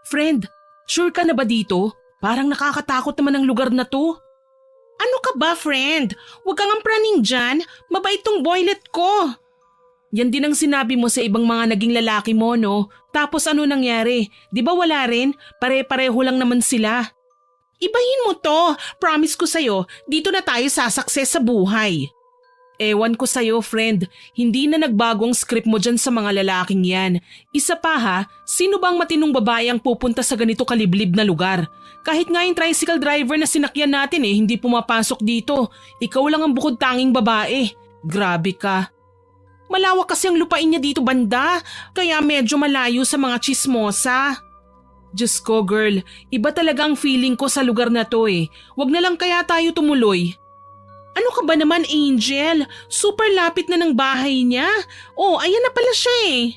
Friend, sure ka na ba dito? Parang nakakatakot naman ang lugar na to. Ano ka ba, friend? Huwag kang ampraning dyan. Mabait tong boylet ko. Yan din ang sinabi mo sa ibang mga naging lalaki mo, no? Tapos ano nangyari? Di ba wala rin? Pare-pareho lang naman sila. Ibahin mo to. Promise ko sa'yo, dito na tayo sasakses sa buhay. Ewan ko sa'yo, friend. Hindi na nagbagong script mo dyan sa mga lalaking yan. Isa pa ha, sino bang matinong babae ang pupunta sa ganito kaliblib na lugar? Kahit nga yung tricycle driver na sinakyan natin hindi pumapasok dito. Ikaw lang ang bukod tanging babae. Grabe ka. Malawak kasi ang lupain niya dito banda, kaya medyo malayo sa mga chismosa. Diyos ko girl, iba talaga ang feeling ko sa lugar na to Wag na lang kaya tayo tumuloy. Ano ka ba naman, Angel? Super lapit na ng bahay niya. Oh, ayan na pala siya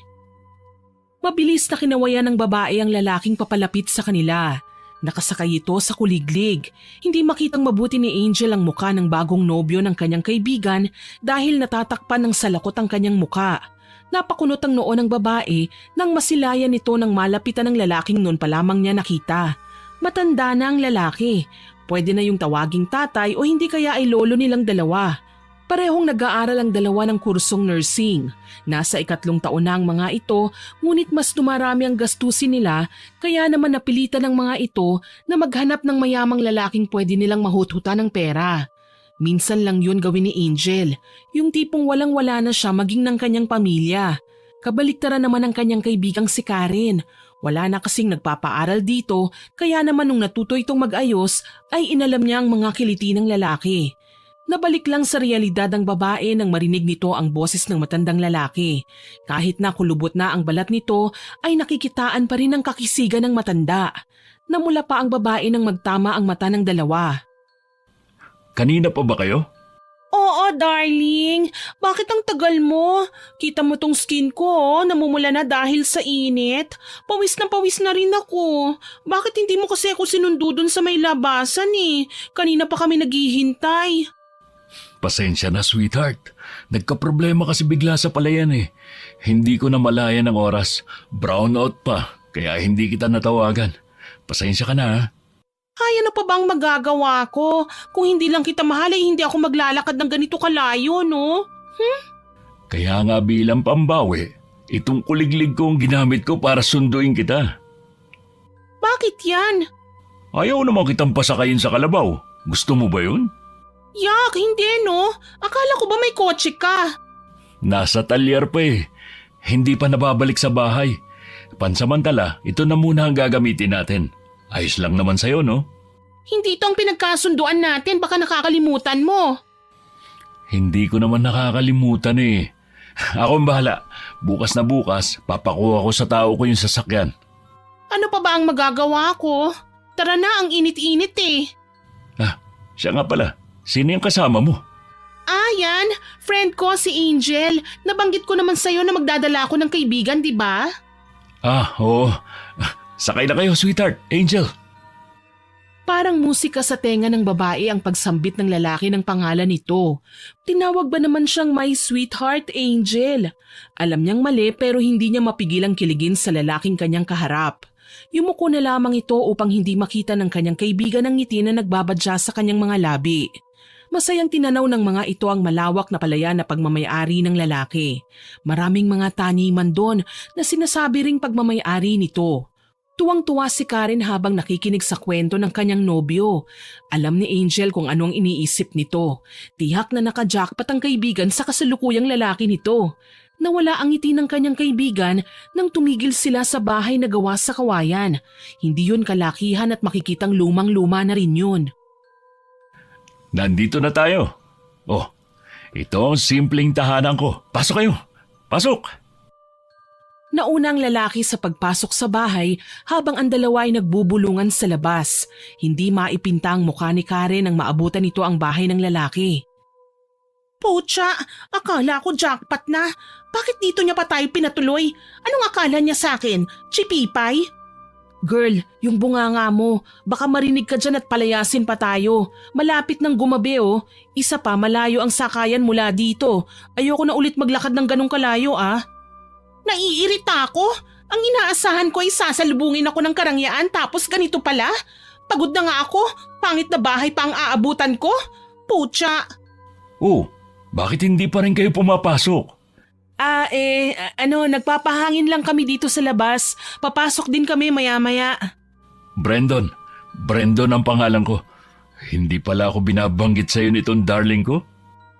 Mabilis na kinawayan ng babae ang lalaking papalapit sa kanila. Nakasakay ito sa kuliglig. Hindi makitang mabuti ni Angel ang muka ng bagong nobyo ng kanyang kaibigan dahil natatakpan ng salakot ang kanyang muka. Napakunot ang noo ng babae nang masilayan ito ng malapitan ng lalaking noon pa lamang niya nakita. Matanda na ang lalaki. Pwede na yung tawaging tatay o hindi kaya ay lolo nilang dalawa. Parehong nag-aaral ang dalawa ng kursong nursing. Nasa 3 taon na ang mga ito, ngunit mas dumarami ang gastusin nila kaya naman napilitan ng mga ito na maghanap ng mayamang lalaking pwede nilang mahuthutan ng pera. Minsan lang yun gawin ni Angel, yung tipong walang-wala na siya maging ng kanyang pamilya. Kabaliktaran naman ang kanyang kaibigang si Karen. Wala na kasing nagpapaaral dito kaya naman nung natuto itong mag-ayos ay inalam niya ang mga kiliti ng lalaki. Nabalik lang sa realidad ang babae nang marinig nito ang boses ng matandang lalaki. Kahit na kulubot na ang balat nito ay nakikitaan pa rin ang kakisigan ng matanda. Namula pa ang babae nang magtama ang mata ng dalawa. Kanina pa ba kayo? Oo, darling. Bakit ang tagal mo? Kita mo tong skin ko, namumula na dahil sa init. Pawis na rin ako. Bakit hindi mo kasi ako sinundo dun sa may labasan Kanina pa kami naghihintay. Pasensya na, sweetheart. Nagka-problema kasi bigla sa palayan Hindi ko na malayan ang oras. Brownout pa, kaya hindi kita natawagan. Pasensya ka na Ay, ano pa bang magagawa ko? Kung hindi lang kita mahal hindi ako maglalakad ng ganito kalayo, no? Kaya nga bilang pambawi, itong kuliglig ko ang ginamit ko para sunduin kita. Bakit yan? Ayaw naman kitang pasakayin sa kalabaw. Gusto mo ba yun? Yak, hindi no. Akala ko ba may kotse ka? Nasa talyer pa Hindi pa nababalik sa bahay. Pansamantala, ito na muna ang gagamitin natin. Ayos lang naman sa'yo, no? Hindi ito ang pinagkasunduan natin. Baka nakakalimutan mo. Hindi ko naman nakakalimutan Ako ang bahala. Bukas na bukas, papakuha ko sa tao ko yung sasakyan. Ano pa ba ang magagawa ko? Tara na, ang init-init Siya nga pala. Sino yung kasama mo? Yan. Friend ko, si Angel. Nabanggit ko naman sa'yo na magdadala ako ng kaibigan, di ba? Oo. Sakay na kayo, sweetheart. Angel. Parang musika sa tenga ng babae ang pagsambit ng lalaki ng pangalan nito. Tinawag ba naman siyang my sweetheart, Angel? Alam niyang mali pero hindi niya mapigilang kiligin sa lalaking kanyang kaharap. Yumuko na lamang ito upang hindi makita ng kanyang kaibigan ang ngiti na nagbabadya sa kanyang mga labi. Masayang tinanaw ng mga ito ang malawak na palayan na pagmamayari ng lalaki. Maraming mga taniman doon na sinasabi ring pagmamayari nito. Tuwang-tuwa si Karen habang nakikinig sa kwento ng kanyang nobyo. Alam ni Angel kung ano ang iniisip nito. Tihak na naka-jackpot ang kaibigan sa kasalukuyang lalaki nito. Nawala ang ngiti ng kanyang kaibigan nang tumigil sila sa bahay na gawa sa kawayan. Hindi yun kalakihan at makikitang lumang-luma na rin yun. Nandito na tayo. Ito ang simpleng tahanan ko. Pasok kayo. Pasok! Nauna ang lalaki sa pagpasok sa bahay habang ang dalawa ay nagbubulungan sa labas. Hindi maipinta ang mukha ni Karen nang maabutan nito ang bahay ng lalaki. Pucha, akala ko jackpot na. Bakit dito niya pa tayo pinatuloy? Anong akala niya sa akin? Chipipay? Girl, yung bunganga mo. Baka marinig ka dyan at palayasin pa tayo. Malapit ng gumabi Isa pa, malayo ang sakayan mula dito. Ayoko na ulit maglakad ng ganong kalayo Naiirita ako. Ang inaasahan ko ay sasalubungin ako ng karangyaan tapos ganito pala. Pagod na nga ako, pangit na bahay pa ang aabutan ko. Putya. Oh, bakit hindi pa rin kayo pumapasok? Nagpapahangin lang kami dito sa labas. Papasok din kami maya-maya. Brandon ang pangalan ko. Hindi pala ako binabanggit sa'yo nitong darling ko?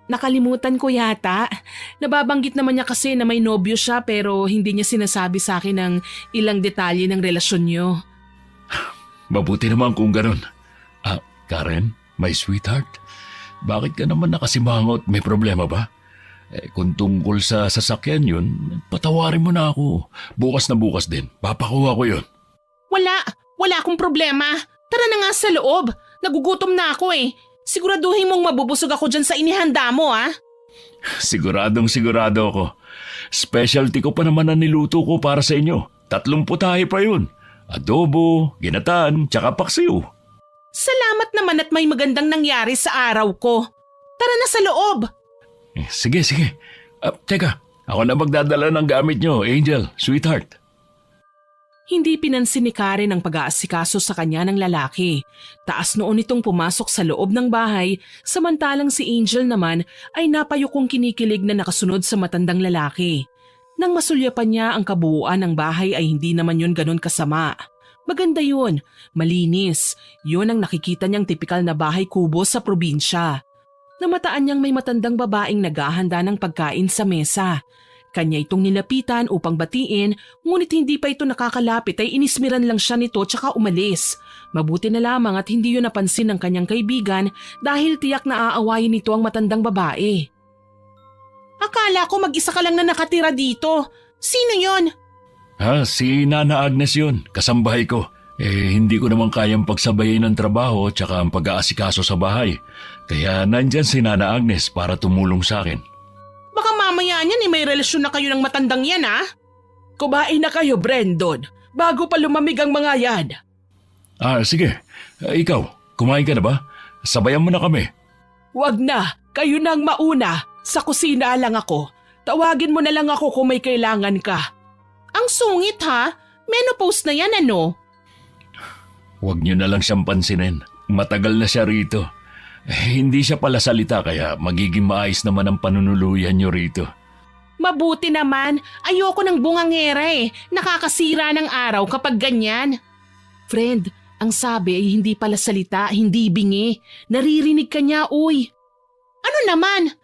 Nakalimutan ko yata. Nababanggit naman niya kasi na may nobyo siya pero hindi niya sinasabi sa akin ng ilang detalye ng relasyon niyo. Mabuti naman kung ganun. Karen, my sweetheart, bakit ka naman nakasimangot? May problema ba? Kung tungkol sa sasakyan yun, patawarin mo na ako. Bukas na bukas din. Papakuha ko yun. Wala akong problema. Tara na nga sa loob. Nagugutom na ako eh. Siguraduhin mong mabubusog ako dyan sa inihanda mo Siguradong sigurado ako. Specialty ko pa naman ang niluto ko para sa inyo. 3 putahe pa yun. Adobo, ginataan, tsaka paksiw. Salamat naman at may magandang nangyari sa araw ko. Tara na sa loob. Sige. Teka, ako na magdadala ng gamit nyo, Angel, sweetheart. Hindi pinansin ni Karen ang pag-aasikaso sa kanya ng lalaki. Taas noon itong pumasok sa loob ng bahay, samantalang si Angel naman ay napayukong kinikilig na nakasunod sa matandang lalaki. Nang masulyapan niya ang kabuuan ng bahay ay hindi naman yun ganun kasama. Maganda yun, malinis. Yun ang nakikita niyang tipikal na bahay kubo sa probinsya. Namataan niyang may matandang babaeng naghahanda ng pagkain sa mesa. Kanya itong nilapitan upang batiin, ngunit hindi pa ito nakakalapit ay inismiran lang siya nito tsaka umalis. Mabuti na lamang at hindi yun napansin ng kanyang kaibigan dahil tiyak na aawayin nito ang matandang babae. Akala ko mag-isa ka lang na nakatira dito. Sino yon? Si Nana Agnes yun, kasambahay ko. Hindi ko naman kayang pagsabayin ng trabaho tsaka ang pag-aasikaso sa bahay. Kaya nandyan si Nana Agnes para tumulong sa akin. Baka mamaya niyan may relasyon na kayo ng matandang yan Kumain na kayo, Brandon, bago pa lumamig ang mga yan. Sige. Ikaw, kumain ka na ba? Sabayan mo na kami. Wag na, kayo nang mauna. Sa kusina lang ako. Tawagin mo na lang ako kung may kailangan ka. Ang sungit menopause na yan Huwag niyo na lang siyang pansinin. Matagal na siya rito. Hindi siya pala salita kaya magiging maayos naman ang panunuluyan niyo rito. Mabuti naman. Ayoko ng bungangera Nakakasira ng araw kapag ganyan. Friend, ang sabi ay hindi pala salita, hindi bingi. Naririnig ka niya, uy. Ano naman?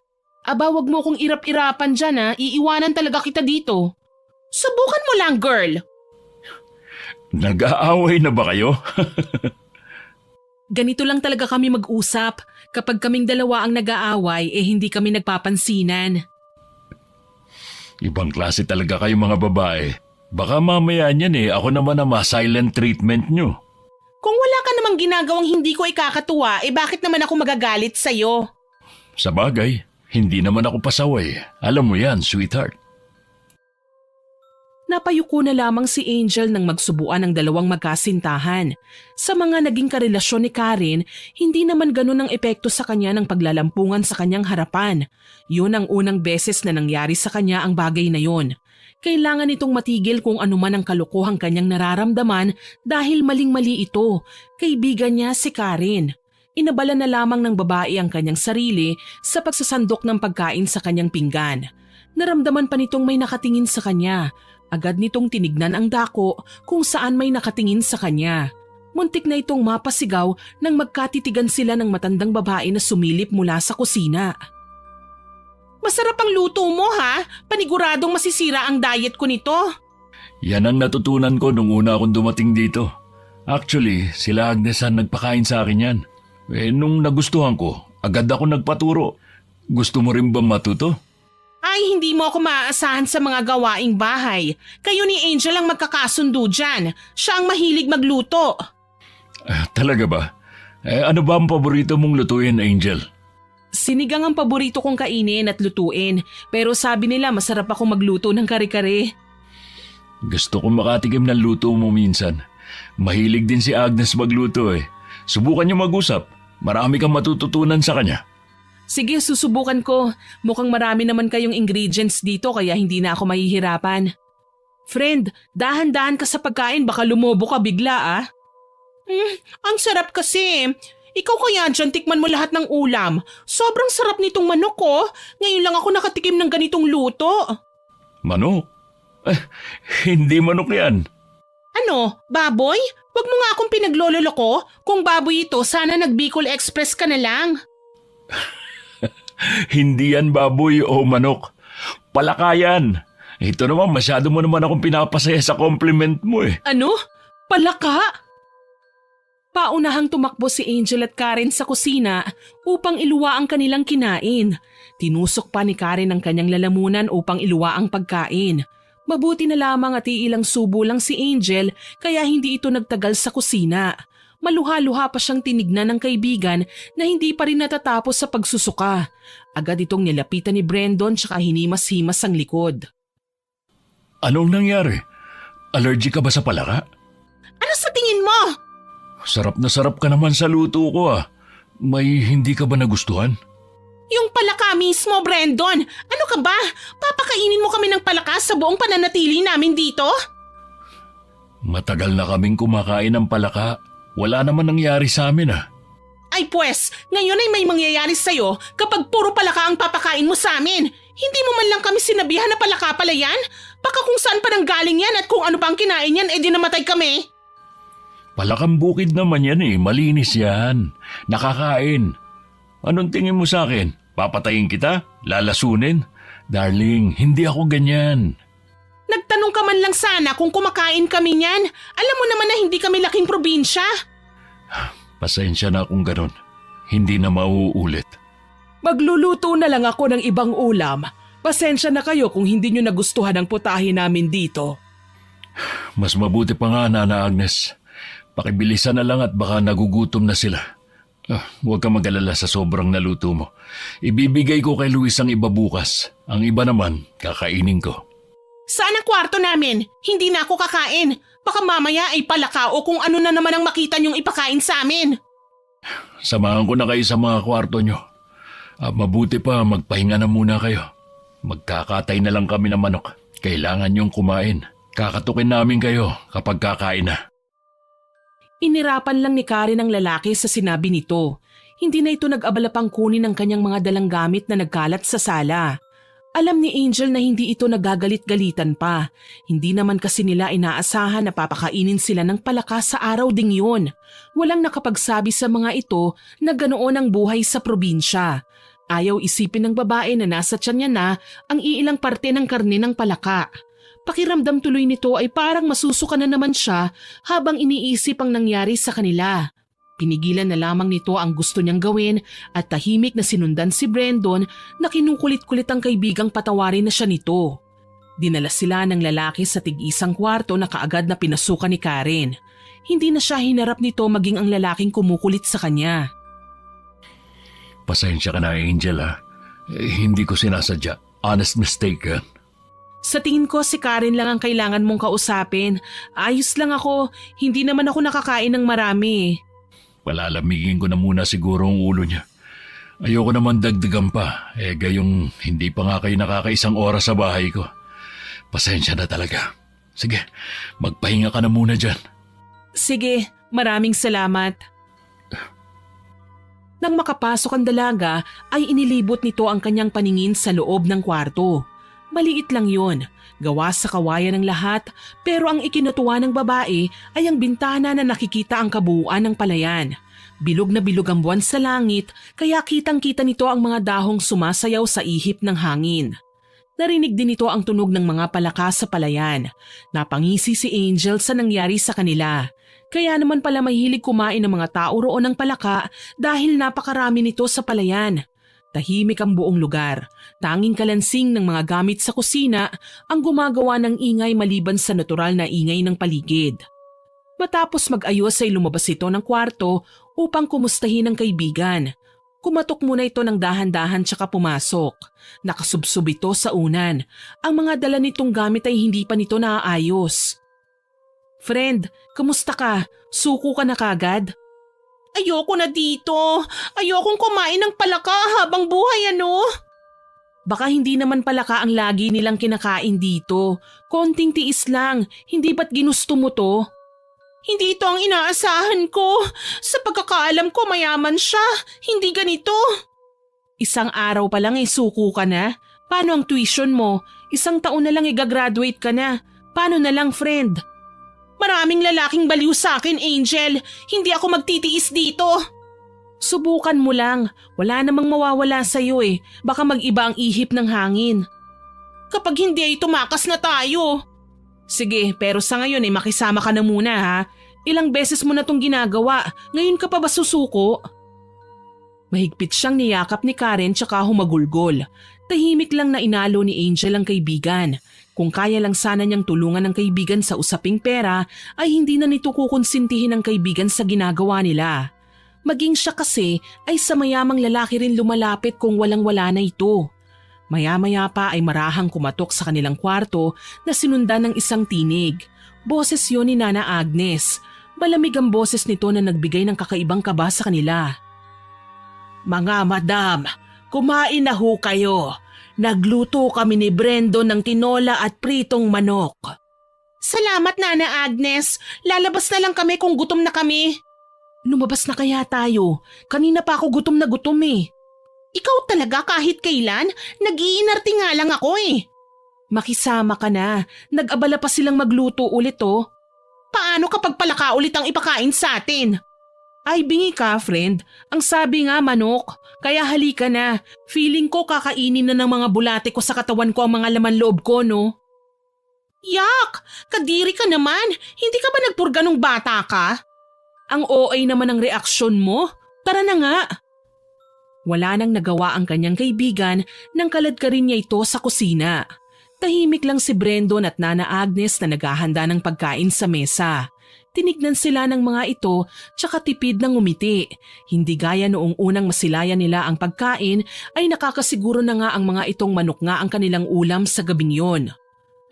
Wag mo kong irap-irapan dyan Iiwanan talaga kita dito. Subukan mo lang, girl. Nag-aaway na ba kayo? Ganito lang talaga kami mag-usap. Kapag kaming dalawa ang nag-aaway, hindi kami nagpapansinan. Ibang klase talaga kayo mga babae. Baka mamaya niyan ako naman ang silent treatment nyo. Kung wala ka namang ginagawang hindi ko ikakatuwa, bakit naman ako magagalit sa'yo? Sa bagay, hindi naman ako pasaway. Alam mo yan, sweetheart. Napayuko na lamang si Angel nang magsubuan ng dalawang magkasintahan. Sa mga naging karelasyon ni Karen, hindi naman ganun ang epekto sa kanya ng paglalampungan sa kanyang harapan. Yun ang unang beses na nangyari sa kanya ang bagay na yun. Kailangan itong matigil kung ano man ang kalokohang kanyang nararamdaman dahil maling-mali ito. Kaibigan niya si Karen. Inabala na lamang ng babae ang kanyang sarili sa pagsasandok ng pagkain sa kanyang pinggan. Naramdaman pa nitong may nakatingin sa kanya. Agad nitong tinignan ang dako kung saan may nakatingin sa kanya. Muntik na itong mapasigaw nang magkatitigan sila ng matandang babae na sumilip mula sa kusina. Masarap ang luto mo Paniguradong masisira ang diet ko nito. Yan ang natutunan ko nung una akong dumating dito. Actually, sila Agnes ang nagpakain sa akin yan. Nung nagustuhan ko, agad ako nagpaturo. Gusto mo rin ba matuto? Ay, hindi mo ako maaasahan sa mga gawaing bahay. Kayo ni Angel ang magkakasundo dyan. Siya ang mahilig magluto. Talaga ba? Ano ba ang paborito mong lutuin, Angel? Sinigang ang paborito kong kainin at lutuin. Pero sabi nila masarap ako magluto ng kare-kare. Gusto kong makatikim ng luto mo minsan. Mahilig din si Agnes magluto Subukan niyo mag-usap. Marami kang matututunan sa kanya. Sige, susubukan ko. Mukhang marami naman kayong ingredients dito kaya hindi na ako mahihirapan. Friend, dahan-dahan ka sa pagkain, baka lumobo ka bigla ah. Ang sarap kasi. Ikaw kaya dyan, tikman mo lahat ng ulam. Sobrang sarap nitong manok ko. Ngayon lang ako nakatikim ng ganitong luto. Manok? Hindi manok yan. Ano, baboy? Wag mo nga akong pinaglololoko. Kung baboy ito, sana nag-Bicol Express ka na lang. Hindi yan baboy o manok. Palakayan. Ito naman, masyado mo naman akong pinapasaya sa compliment mo eh. Ano? Palaka? Paunahang tumakbo si Angel at Karen sa kusina upang iluwa ang kanilang kinain. Tinusok pa ni Karen ang kanyang lalamunan upang iluwa ang pagkain. Mabuti na lamang at iilang subo lang si Angel kaya hindi ito nagtagal sa kusina. Maluha-luha pa siyang tinignan ng kaibigan na hindi pa rin natatapos sa pagsusuka. Agad itong nilapitan ni Brandon tsaka hinimas-himas ang likod. Anong nangyari? Allergic ka ba sa palaka? Ano sa tingin mo? Sarap na sarap ka naman sa luto ko ah. May hindi ka ba nagustuhan? Yung palaka mismo, Brandon. Ano ka ba? Papakainin mo kami ng palaka sa buong pananatili namin dito? Matagal na kaming kumakain ng palaka. Wala naman nangyari sa amin ah. Ay pwes, ngayon ay may mangyayari sa'yo kapag puro palaka ang papakain mo sa amin. Hindi mo man lang kami sinabihan na palaka pala yan? Baka kung saan pa nang galing yan at kung ano pang kinain yan, edi namatay kami. Palakang bukid naman yan eh. Malinis yan. Nakakain. Anong tingin mo sa akin? Papatayin kita? Lalasunin? Darling, hindi ako ganyan. Nagtanong ka man lang sana kung kumakain kami niyan. Alam mo naman na hindi kami laking probinsya. Pasensya na kung ganun. Hindi na mauulit. Magluluto na lang ako ng ibang ulam. Pasensya na kayo kung hindi nyo nagustuhan ang putahe namin dito. Mas mabuti pa nga, Nana Agnes. Pakibilisan na lang at baka nagugutom na sila. Huwag ka mag-alala sa sobrang naluto mo. Ibibigay ko kay Luis ang iba bukas. Ang iba naman, kakainin ko. Saan ang kwarto namin? Hindi na ako kakain. Baka mamaya ay palaka o kung ano na naman ang makita niyong ipakain sa amin. Samahan ko na kayo sa mga kwarto nyo. Mabuti pa, magpahinga na muna kayo. Magkakatay na lang kami ng manok. Kailangan niyong kumain. Kakatukin namin kayo kapag kakain na. Inirapan lang ni Karen ang lalaki sa sinabi nito. Hindi na ito nag-abala pang kunin ang kanyang mga dalang gamit na nagkalat sa sala. Alam ni Angel na hindi ito nagagalit-galitan pa. Hindi naman kasi nila inaasahan na papakainin sila ng palaka sa araw ding yun. Walang nakapagsabi sa mga ito na ganoon ang buhay sa probinsya. Ayaw isipin ng babae na nasa tiyan niya na ang iilang parte ng karne ng palaka. Pakiramdam tuloy nito ay parang masusuka na naman siya habang iniisip ang nangyari sa kanila. Pinigilan na lamang nito ang gusto niyang gawin at tahimik na sinundan si Brandon na kinukulit-kulit ang kaibigang patawarin na siya nito. Dinala sila ng lalaki sa tig-isang kwarto na kaagad na pinasukan ni Karen. Hindi na siya hinarap nito maging ang lalaking kumukulit sa kanya. Pasensya ka na, Angel ha. Hindi ko sinasadya. Honest mistake yan. Sa tingin ko si Karen lang ang kailangan mong kausapin. Ayos lang ako, hindi naman ako nakakain ng marami. Palalamigin ko na muna siguro ang ulo niya. Ayoko naman dagdagan pa. Gayong hindi pa nga kayo nakakaisang oras sa bahay ko. Pasensya na talaga. Sige, magpahinga ka na muna dyan. Sige, maraming salamat. Nang makapasok ang dalaga ay inilibot nito ang kanyang paningin sa loob ng kwarto. Maliit lang yon, gawa sa kawayan ng lahat, pero ang ikinatuwa ng babae ay ang bintana na nakikita ang kabuuan ng palayan. Bilog na bilog ang buwan sa langit, kaya kitang-kita nito ang mga dahong sumasayaw sa ihip ng hangin. Narinig din nito ang tunog ng mga palaka sa palayan. Napangisi si Angel sa nangyari sa kanila. Kaya naman pala mahilig kumain ng mga tao roon ng palaka dahil napakarami nito sa palayan. Tahimik ang buong lugar. Tanging kalansing ng mga gamit sa kusina ang gumagawa ng ingay maliban sa natural na ingay ng paligid. Matapos mag-ayos ay lumabas ito ng kwarto upang kumustahin ang kaibigan. Kumatok muna ito ng dahan-dahan tsaka pumasok. Nakasubsob ito sa unan. Ang mga dala nitong gamit ay hindi pa nito naaayos. Friend, kamusta ka? Suko ka na kagad? Ayoko na dito. Ayokong kumain ng palaka habang buhay ano. Baka hindi naman palaka ang lagi nilang kinakain dito. Konting tiis lang, hindi ba't ginusto mo to? Hindi ito ang inaasahan ko. Sa pagkakaalam ko mayaman siya, hindi ganito. Isang araw pa lang suko ka na? Paano ang tuition mo? Isang taon na lang igagraduate ka na. Paano na lang, friend? Maraming lalaking baliw sa akin, Angel. Hindi ako magtitiis dito. Subukan mo lang. Wala namang mawawala sa'yo eh. Baka mag-iba ang ihip ng hangin. Kapag hindi ay tumakas na tayo. Sige, pero sa ngayon ay makisama ka na muna ha. Ilang beses mo na tong ginagawa. Ngayon ka pa ba susuko? Mahigpit siyang niyakap ni Karen tsaka humagulgol. Tahimik lang na inalo ni Angel ang kaibigan. Kung kaya lang sana niyang tulungan ng kaibigan sa usaping pera, ay hindi na nito kukonsintihin ng kaibigan sa ginagawa nila. Maging siya kasi ay sa mayamang lalaki rin lumalapit kung walang-wala na ito. Maya-maya pa ay marahang kumatok sa kanilang kwarto na sinundan ng isang tinig. Boses yun ni Nana Agnes. Malamig ang boses nito na nagbigay ng kakaibang kaba sa kanila. Mga madam, kumain na ho kayo. Nagluto kami ni Brendo ng tinola at pritong manok. Salamat, Nana Agnes. Lalabas na lang kami kung gutom na kami. Lumabas na kaya tayo? Kanina pa ako gutom na gutom eh. Ikaw talaga kahit kailan? Nag-iinarte nga lang ako eh. Makisama ka na. Nag-abala pa silang magluto ulit oh. Paano kapag palaka ulit ang ipakain sa atin? Ay bingi ka, friend. Ang sabi nga manok. Kaya halika na. Feeling ko kakainin na ng mga bulate ko sa katawan ko ang mga laman loob ko, no? Yak! Kadiri ka naman. Hindi ka ba nagpurga nung bata ka? Ang OA naman ang reaksyon mo. Tara na nga. Wala nang nagawa ang kanyang kaibigan nang kaladkarin niya ito sa kusina. Tahimik lang si Brendon at Nana Agnes na naghahanda ng pagkain sa mesa. Tinignan sila ng mga ito tsaka tipid ng ngumiti. Hindi gaya noong unang masilayan nila ang pagkain ay nakakasiguro na nga ang mga itong manok nga ang kanilang ulam sa gabing yon.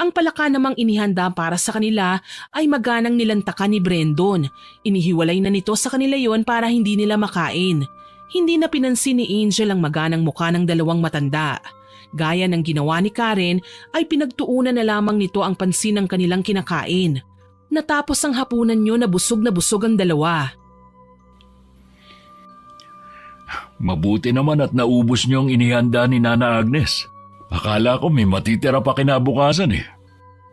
Ang palaka namang inihanda para sa kanila ay maganang nilantakan ni Brendon. Inihiwalay na nito sa kanila yon para hindi nila makain. Hindi na pinansin ni Angel ang maganang mukha ng dalawang matanda. Gaya ng ginawa ni Karen ay pinagtuunan na lamang nito ang pansin ng kanilang kinakain. Natapos ang hapunan nyo na busog ang dalawa. Mabuti naman at naubos niyo ang inihanda ni Nana Agnes. Akala ko may matitira pa kinabukasan eh.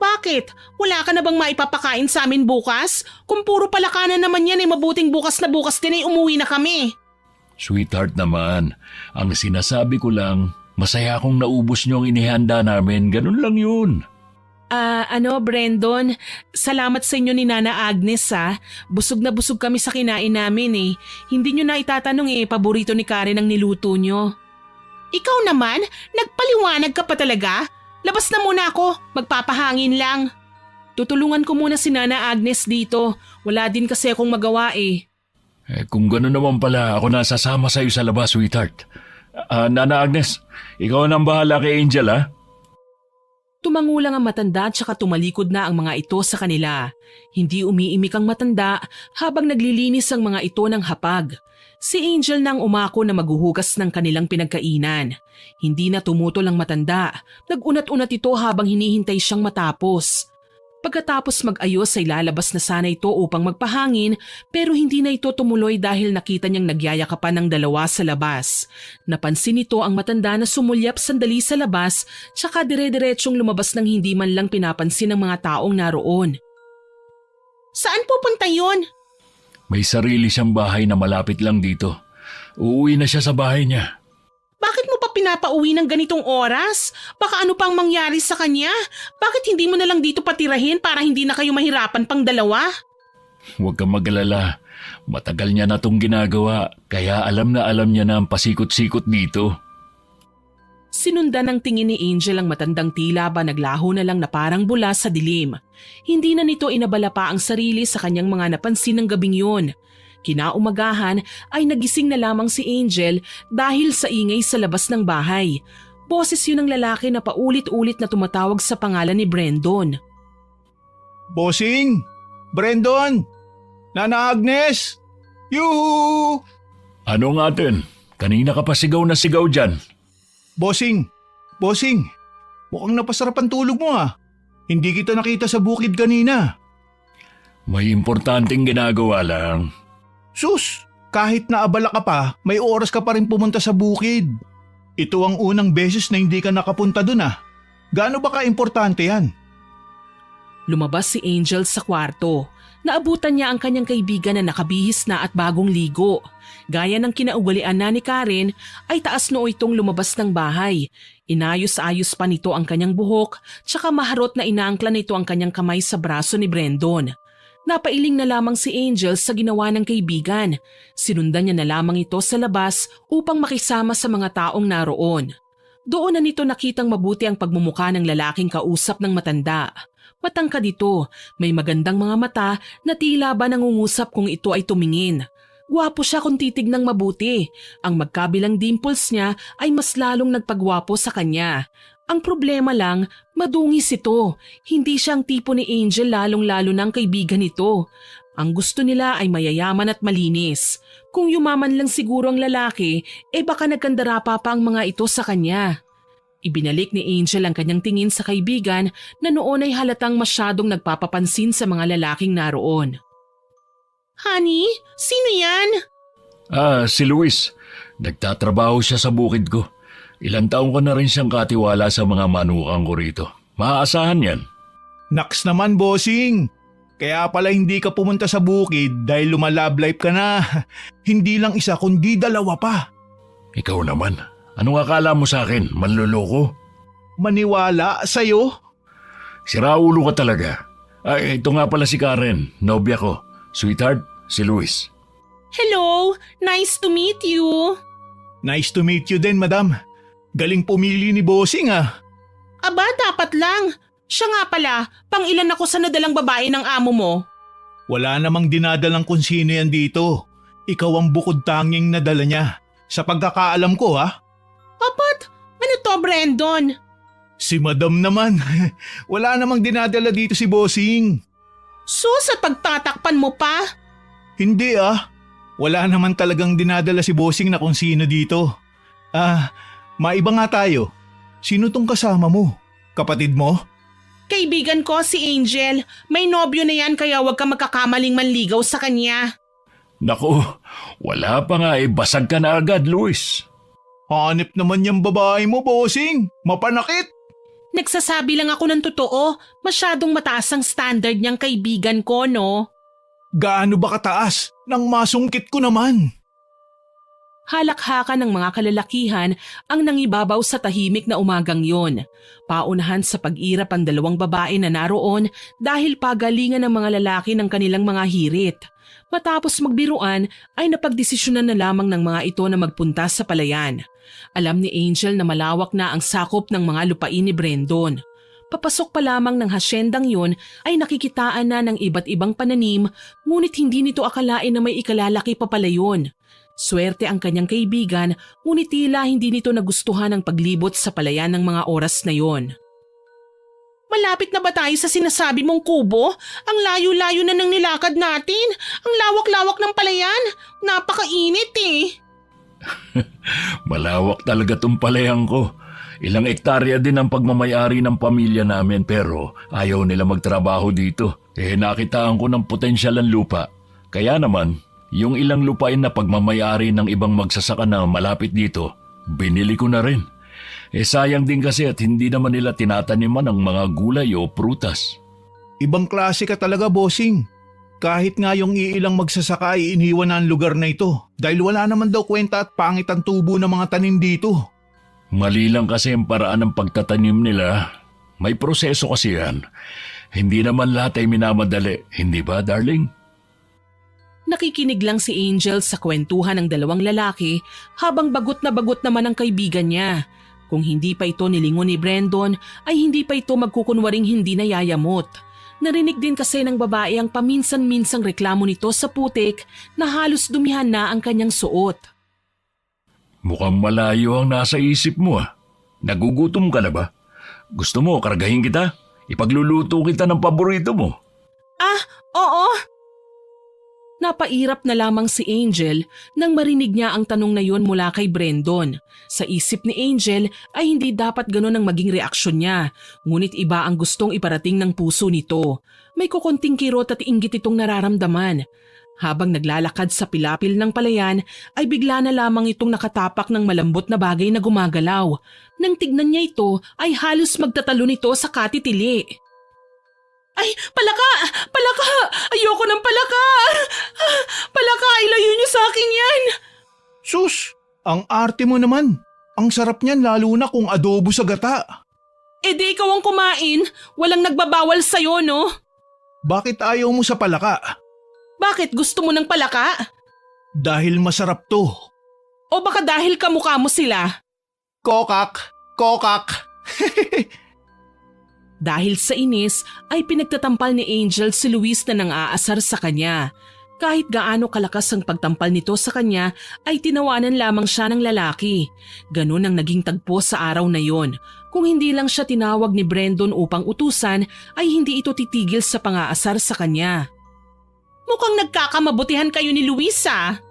Bakit? Wala ka na bang maipapakain sa amin bukas? Kung puro palakanan naman yan mabuting bukas din ay umuwi na kami. Sweetheart naman, ang sinasabi ko lang, masaya akong naubos niyo ang inihanda namin, ganun lang yun. Brendon, salamat sa inyo ni Nana Agnes ha. Busog na busog kami sa kinain namin eh. Hindi nyo na itatanong paborito ni Karen ang niluto nyo. Ikaw naman, nagpaliwanag ka pa talaga? Labas na muna ako, magpapahangin lang. Tutulungan ko muna si Nana Agnes dito. Wala din kasi akong magawa eh. Kung gano'n naman pala, ako nasasama sa'yo sa labas, sweetheart. Nana Agnes, ikaw nang bahala kay Angel ha? Tumangulang ang matanda at saka tumalikod na ang mga ito sa kanila. Hindi umiimik ang matanda habang naglilinis ang mga ito ng hapag. Si Angel nang umako na maghuhugas ng kanilang pinagkainan. Hindi na tumutol ang matanda. Nag-unat-unat ito habang hinihintay siyang matapos. Pagkatapos mag-ayos ay lalabas na sana ito upang magpahangin pero hindi na ito tumuloy dahil nakita niyang nagyayakapan ng dalawa sa labas. Napansin nito ang matanda na sumulyap sandali sa labas tsaka dire-diretsyong lumabas ng hindi man lang pinapansin ng mga taong naroon. Saan pupunta yun? May sarili siyang bahay na malapit lang dito. Uuwi na siya sa bahay niya. Bakit mo pa pinapauwi ng ganitong oras? Baka ano pang mangyari sa kanya? Bakit hindi mo na lang dito patirahin para hindi na kayo mahirapan pang dalawa? Huwag kang mag-alala. Matagal niya na itong ginagawa, kaya alam niya na ang pasikot-sikot dito. Sinundan ng tingin ni Angel ang matandang tila ba naglaho na lang na parang bula sa dilim. Hindi na nito inabala pa ang sarili sa kanyang mga napansin ng gabing yun. Kinaumagahan ay nagising na lamang si Angel dahil sa ingay sa labas ng bahay. Boses yun ng lalaki na paulit-ulit na tumatawag sa pangalan ni Brendon. Bossing! Brendon! Nana Agnes! Ano nga atin? Kanina ka pa sigaw na sigaw dyan. Bossing, Bossing, mukhang napasarap ang tulog mo ah. Hindi kita nakita sa bukid kanina. May importanteng ginagawa lang. Sus, kahit naabala ka pa, may oras ka pa rin pumunta sa bukid. Ito ang unang beses na hindi ka nakapunta dun ah. Gaano ba ka-importante yan? Lumabas si Angel sa kwarto. Naabutan niya ang kanyang kaibigan na nakabihis na at bagong ligo. Gaya ng kinaugalian na ni Karen, ay taas noo itong lumabas ng bahay. Inayos-ayos pa nito ang kanyang buhok, tsaka maharot na inaangkla nito ang kanyang kamay sa braso ni Brandon. Napailing na lamang si Angel sa ginawa ng kaibigan. Sinundan niya na lamang ito sa labas upang makisama sa mga taong naroon. Doon na nito nakitang mabuti ang pagmumukha ng lalaking kausap ng matanda. Matangkad ito, may magandang mga mata na tila ba nangungusap kung ito ay tumingin. Gwapo siya kung titignang mabuti. Ang magkabilang dimples niya ay mas lalong nagpagwapo sa kanya. Ang problema lang, madungis ito. Hindi siya ang tipo ni Angel lalong-lalo ng kaibigan nito. Ang gusto nila ay mayayaman at malinis. Kung yumaman lang siguro ang lalaki, baka nagkandara pa ang mga ito sa kanya. Ibinalik ni Angel ang kanyang tingin sa kaibigan na noon ay halatang masyadong nagpapapansin sa mga lalaking naroon. Honey, sino yan? Si Luis. Nagtatrabaho siya sa bukid ko. Ilang taong ko na rin siyang katiwala sa mga manukang ko rito. Maaasahan yan. Naks naman, bossing. Kaya pala hindi ka pumunta sa bukid dahil lumalab life ka na. Hindi lang isa kundi dalawa pa. Ikaw naman. Anong akala mo sa akin? Manloloko? Maniwala sa'yo? Siraulo ka talaga. Ito nga pala si Karen, nobya ko. Sweetheart, si Luis. Hello, nice to meet you. Nice to meet you din, madam. Galing pumili ni bossing ah. Aba, dapat lang. Siya nga pala, pang-ilan ako sa nadalang babae ng amo mo? Wala namang dinadalang kung sino yan dito. Ikaw ang bukod tanging nadala niya. Sa pagkakaalam ko ha. Apat, ano to Brandon? Si madam naman. Wala namang dinadala dito si bossing. Sus at pagtatakpan mo pa? Hindi ah. Wala naman talagang dinadala si bossing na kung sino dito. Maiba nga tayo. Sino tong kasama mo? Kapatid mo? Kaibigan ko si Angel. May nobyo na yan kaya huwag ka magkakamaling manligaw sa kanya. Naku, wala pa nga basag ka na agad, Luis. Hanip naman yung babae mo, bossing. Mapanakit. Nagsasabi lang ako ng totoo. Masyadong mataas ang standard niyang kaibigan ko, no? Gaano ba kataas? Nang masungkit ko naman. Halakhakan ng mga kalalakihan ang nangibabaw sa tahimik na umagang yon. Paunahan sa pag-irap ang dalawang babae na naroon dahil pagalingan ng mga lalaki ng kanilang mga hirit. Matapos magbiruan ay napagdesisyonan na lamang ng mga ito na magpunta sa palayan. Alam ni Angel na malawak na ang sakop ng mga lupain ni Brandon. Papasok pa lamang ng hasyendang yun ay nakikitaan na ng iba't ibang pananim ngunit hindi nito akalain na may ikalalaki pa pala yun. Swerte ang kanyang kaibigan ngunit tila hindi nito nagustuhan ang paglibot sa palayan ng mga oras na yon. Malapit na ba tayo sa sinasabi mong kubo? Ang layo-layo na ng nilakad natin. Ang lawak-lawak ng palayan. Napakainit eh. Malawak talaga tong palayan ko. Ilang ektarya din ang pagmamayari ng pamilya namin pero ayaw nila magtrabaho dito. Nakitaan ko ng potensyal ang lupa. Kaya naman, yung ilang lupain na pagmamayari ng ibang magsasaka na malapit dito, binili ko na rin. Sayang din kasi at hindi naman nila tinataniman ang mga gulay o prutas. Ibang klase ka talaga, bossing. Kahit nga yung iilang magsasaka ay iniwan na ang lugar na ito dahil wala naman daw kwenta at pangit ang tubo ng mga tanim dito. Mali lang kasi ang paraan ng pagtatanim nila. May proseso kasi yan. Hindi naman lahat ay minamadali, hindi ba, darling? Nakikinig lang si Angel sa kwentuhan ng dalawang lalaki habang bagot na bagot naman ang kaibigan niya. Kung hindi pa ito nilingon ni Brandon ay hindi pa ito magkukunwaring hindi nayayamot. Narinig din kasi ng babae ang paminsan-minsang reklamo nito sa putik na halos dumihan na ang kanyang suot. Mukhang malayo ang nasa isip mo ah. Nagugutom ka na ba? Gusto mo kargahin kita? Ipagluluto kita ng paborito mo. Oo. Napairap na lamang si Angel nang marinig niya ang tanong na yun mula kay Brandon. Sa isip ni Angel ay hindi dapat ganun ang maging reaksyon niya, ngunit iba ang gustong iparating ng puso nito. May kukunting kirot at inggit itong nararamdaman. Habang naglalakad sa pilapil ng palayan ay bigla na lamang itong nakatapak ng malambot na bagay na gumagalaw. Nang tignan niya ito ay halos magtatalo nito sa katitili. Ay, palaka! Palaka! Ayoko ng palaka! Palaka, ilayo niyo sa akin yan! Sus, ang arte mo naman. Ang sarap niyan lalo na kung adobo sa gata. E di ikaw ang kumain, walang nagbabawal sa'yo, no? Bakit ayaw mo sa palaka? Bakit gusto mo ng palaka? Dahil masarap to. O baka dahil kamukha mo sila? Kokak! Kokak! Dahil sa inis ay pinagtatampal ni Angel si Luis na nang-aasar sa kanya. Kahit gaano kalakas ang pagtampal nito sa kanya ay tinawanan lamang siya ng lalaki. Ganun ang naging tagpo sa araw na yon. Kung hindi lang siya tinawag ni Brandon upang utusan ay hindi ito titigil sa pang-aasar sa kanya. Mukhang nagkakamabutihan kayo ni Luisa.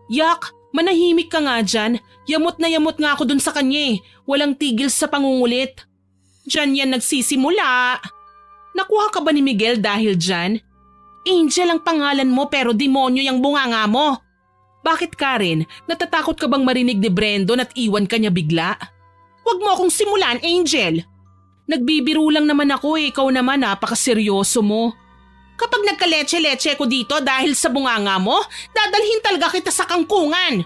Yak, manahimik ka nga dyan. Yamot na yamot nga ako dun sa kanya eh. Walang tigil sa pangungulit. Diyan yan nagsisimula. Nakuha ka ba ni Miguel dahil dyan? Angel ang pangalan mo pero demonyo yung bunganga mo. Bakit Karen? Natatakot ka bang marinig ni Brandon at iwan ka niya bigla? Huwag mo akong simulan, Angel. Nagbibiro lang naman ako eh. Ikaw naman napakaseryoso mo. Kapag nagkaleche-leche ko dito dahil sa bunganga mo, dadalhin talaga kita sa kangkungan.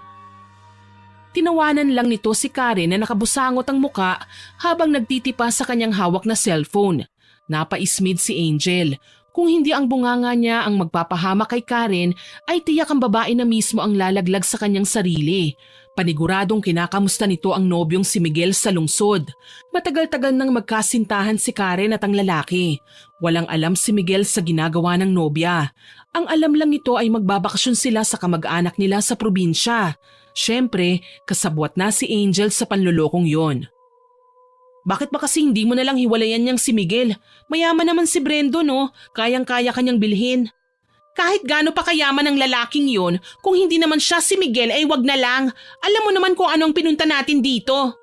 Tinawanan lang nito si Karen na nakabusangot ang muka habang nagtitipa sa kanyang hawak na cellphone. Napaismid si Angel. Kung hindi ang bunganga niya ang magpapahama kay Karen, ay tiyak ang babae na mismo ang lalaglag sa kanyang sarili. Paniguradong kinakamusta nito ang nobyong si Miguel sa lungsod. Matagal-tagal nang magkasintahan si Karen at ang lalaki. Walang alam si Miguel sa ginagawa ng nobya. Ang alam lang nito ay magbabakasyon sila sa kamag-anak nila sa probinsya. Siyempre, kasabwat na si Angel sa panlulokong yon. Bakit ba kasi hindi mo nalang hiwalayan niyang si Miguel? Mayaman naman si Brendo, no? Kayang-kaya kanyang bilhin. Kahit gaano pa kayaman ang lalaking yon, kung hindi naman siya si Miguel ay wag na lang. Alam mo naman kung anong pinunta natin dito.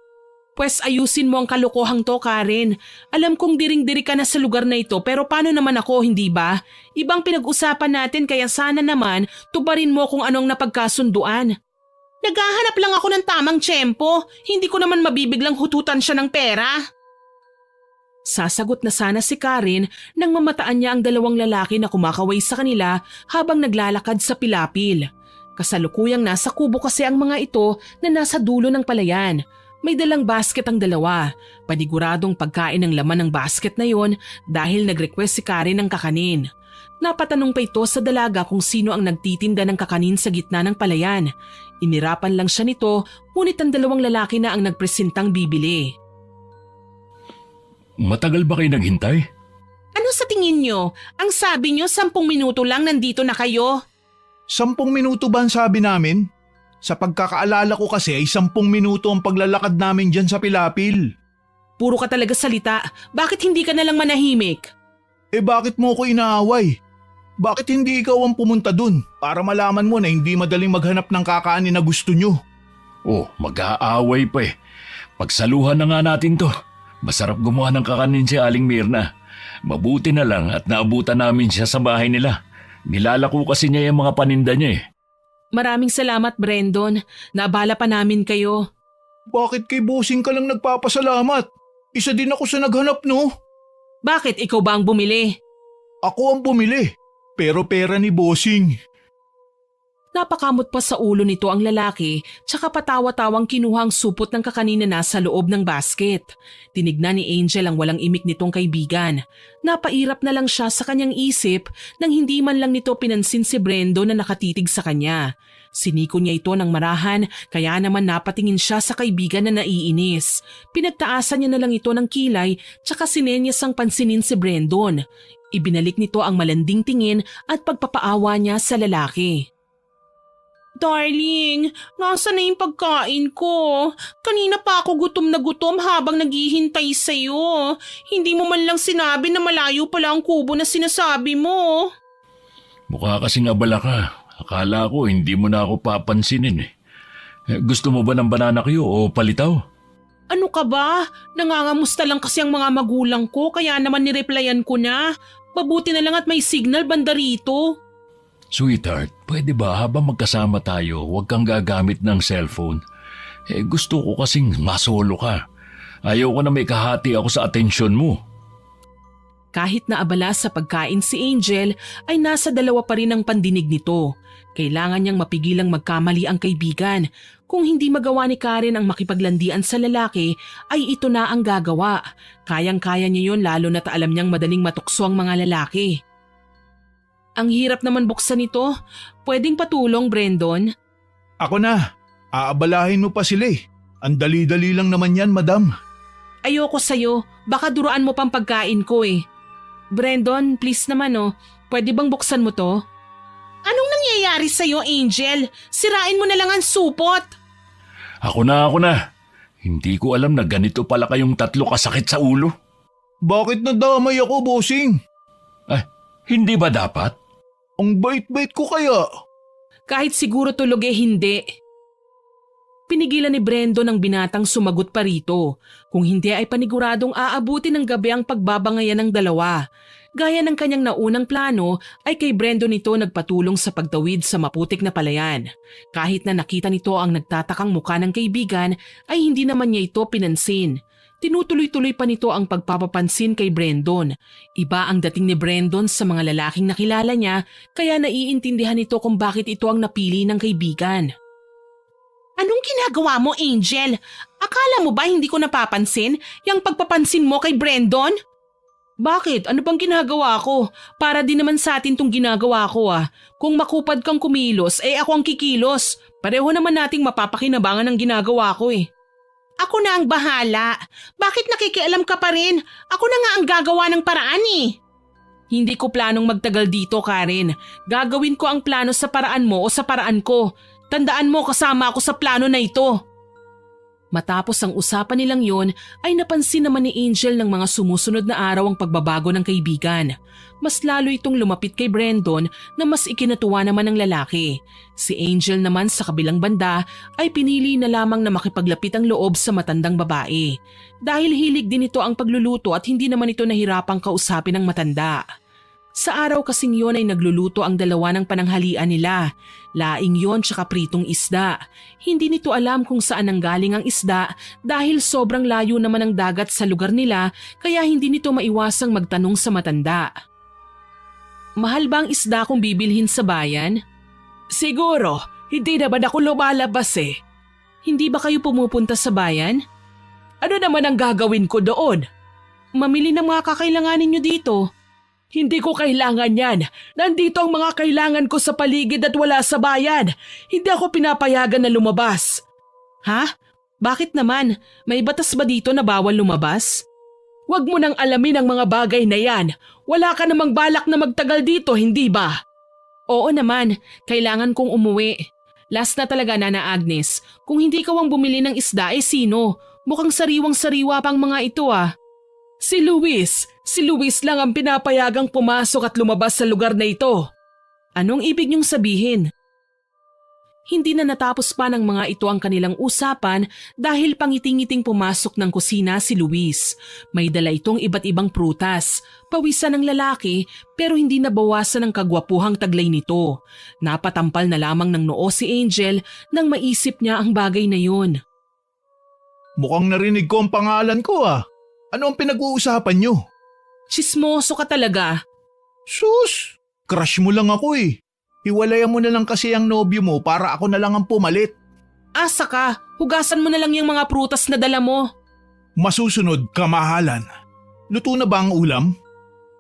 Pwes ayusin mo ang kalokohang to, Karen. Alam kong diring-diri ka na sa lugar na ito pero paano naman ako, hindi ba? Ibang pinag-usapan natin kaya sana naman tubarin mo kung anong napagkasunduan. Naghahanap lang ako ng tamang tiyempo. Hindi ko naman mabibiglang hututan siya ng pera. Sasagot na sana si Karen nang mamataan niya ang dalawang lalaki na kumakaway sa kanila habang naglalakad sa pilapil. Kasalukuyang nasa kubo kasi ang mga ito na nasa dulo ng palayan. May dalang basket ang dalawa. Paniguradong pagkain ng laman ng basket na yon dahil nag-request si Karen ng kakanin. Napatanong pa ito sa dalaga kung sino ang nagtitinda ng kakanin sa gitna ng palayan. Inirapan lang siya nito, ngunit ang dalawang lalaki na ang nagpresentang bibili. Matagal ba kayo naghintay? Ano sa tingin nyo? Ang sabi nyo 10 minuto lang nandito na kayo. 10 minuto ba ang sabi namin? Sa pagkakaalala ko kasi ay 10 minuto ang paglalakad namin dyan sa pilapil. Puro ka talaga salita. Bakit hindi ka nalang manahimik? Eh bakit mo ko inaaway? Bakit hindi ikaw ang pumunta dun para malaman mo na hindi madaling maghanap ng kakanin na gusto nyo? Oh, mag-aaway pa eh. Pagsaluhan na nga natin to. Masarap gumawa ng kakanin si Aling Mirna. Mabuti na lang at naabutan namin siya sa bahay nila. Nilalako kasi niya yung mga paninda niya eh. Maraming salamat, Brandon. Naabala pa namin kayo. Bakit kay bossing ka lang nagpapasalamat? Isa din ako sa naghanap, no? Bakit ikaw ba ang bumili? Ako ang bumili, pero pera ni bossing. Napakamot pa sa ulo nito ang lalaki tsaka patawa-tawang kinuha ang supot ng kakanin na nasa loob ng basket. Tinignan ni Angel ang walang imik nitong kaibigan. Napairap na lang siya sa kanyang isip nang hindi man lang nito pinansin si Brendo na nakatitig sa kanya. Siniko niya ito ng marahan kaya naman napatingin siya sa kaibigan na naiinis. Pinagtaasan niya na lang ito ng kilay tsaka sinenyas ang pansinin si Brandon. Ibinalik nito ang malanding tingin at pagpapaawa niya sa lalaki. Darling, nasa na yung pagkain ko? Kanina pa ako gutom na gutom habang naghihintay sa'yo. Hindi mo man lang sinabi na malayo pala ang kubo na sinasabi mo. Mukha kasing abala ka. Akala ko hindi mo na ako papansinin eh. Gusto mo ba ng banana Q o palitaw? Ano ka ba? Nangangamusta lang kasi ang mga magulang ko kaya naman nireplyan ko na. Mabuti na lang at may signal banda rito. Sweetheart, pwede ba habang magkasama tayo, huwag kang gagamit ng cellphone? Gusto ko kasing masolo ka. Ayaw ko na may kahati ako sa atensyon mo. Kahit na abala sa pagkain si Angel, ay nasa dalawa pa rin ang pandinig nito. Kailangan niyang mapigilang magkamali ang kaibigan. Kung hindi magawa ni Karen ang makipaglandian sa lalaki, ay ito na ang gagawa. Kayang-kaya niya yon lalo na't alam niyang madaling matukso ang mga lalaki. Ang hirap naman buksan ito. Pwedeng patulong, Brandon? Ako na. Aabalahin mo pa sila eh. Ang dali-dali lang naman yan, madam. Ayoko sa'yo. Baka duruan mo pang pagkain ko eh. Brandon, please naman Pwede bang buksan mo to? Anong nangyayari sa'yo, Angel? Sirain mo na lang ang supot. Ako na. Hindi ko alam na ganito pala kayong tatlo kasakit sa ulo. Bakit nadamay ako, bossing? Hindi ba dapat? Ang bait-bait ko kaya. Kahit siguro tulog hindi. Pinigilan ni Brandon ang binatang sumagot pa rito. Kung hindi ay paniguradong aabuti ng gabi ang pagbabangayan ng dalawa. Gaya ng kanyang naunang plano ay kay Brandon ito nagpatulong sa pagtawid sa maputik na palayan. Kahit na nakita nito ang nagtatakang mukha ng kaibigan ay hindi naman niya ito pinansin. Tinutuloy-tuloy pa nito ang pagpapapansin kay Brandon. Iba ang dating ni Brandon sa mga lalaking nakilala niya kaya naiintindihan nito kung bakit ito ang napili ng kaibigan. Anong ginagawa mo, Angel? Akala mo ba hindi ko napapansin yung pagpapansin mo kay Brandon? Bakit? Ano bang ginagawa ko? Para din naman sa atin tong ginagawa ko Kung makupad kang kumilos, ako ang kikilos. Pareho naman nating mapapakinabangan ang ginagawa ko eh. Ako na ang bahala. Bakit nakikialam ka pa rin? Ako na nga ang gagawa ng paraan eh. Hindi ko planong magtagal dito, Karen. Gagawin ko ang plano sa paraan mo o sa paraan ko. Tandaan mo kasama ako sa plano na ito. Matapos ang usapan nilang yon ay napansin naman ni Angel ng mga sumusunod na araw ang pagbabago ng kaibigan. Mas lalo itong lumapit kay Brandon na mas ikinatuwa naman ng lalaki. Si Angel naman sa kabilang banda ay pinili na lamang na makipaglapit ang loob sa matandang babae. Dahil hilig din ito ang pagluluto at hindi naman ito nahirapang kausapin ng matanda. Sa araw kasing yon ay nagluluto ang dalawa ng pananghalian nila. Laing yon tsaka pritong isda. Hindi nito alam kung saan nanggaling ang isda dahil sobrang layo naman ang dagat sa lugar nila kaya hindi nito maiwasang magtanong sa matanda. Mahal ba ang isda kung bibilhin sa bayan? Siguro, hindi naman ako lumalabas eh. Hindi ba kayo pumupunta sa bayan? Ano naman ang gagawin ko doon? Mamili ng mga kakailanganin nyo dito. Hindi ko kailangan yan. Nandito ang mga kailangan ko sa paligid at wala sa bayan. Hindi ako pinapayagan na lumabas. Ha? Bakit naman? May batas ba dito na bawal lumabas? Huwag mo nang alamin ang mga bagay na yan. Wala ka namang balak na magtagal dito, hindi ba? Oo naman. Kailangan kong umuwi. Last na talaga, Nana Agnes. Kung hindi ka ang bumili ng isda, sino? Mukhang sariwang-sariwa pang mga ito Si Luis. Si Luis lang ang pinapayagang pumasok at lumabas sa lugar na ito. Anong ibig niyong sabihin? Hindi na natapos pa ng mga ito ang kanilang usapan dahil pangiting-iting pumasok ng kusina si Luis. May dala itong iba't ibang prutas. Pawisan ng lalaki pero hindi nabawasan ang kagwapuhang taglay nito. Napatampal na lamang ng noo si Angel nang maisip niya ang bagay na yun. Mukhang narinig ko ang pangalan ko Ano ang pinag-uusapan niyo? Chismoso ka talaga. Sus! Crush mo lang ako eh. Hiwalayan mo na lang kasi ang nobyo mo para ako na lang ang pumalit. Asa ka, hugasan mo na lang yung mga prutas na dala mo. Masusunod, kamahalan. Luto na ba ang ulam?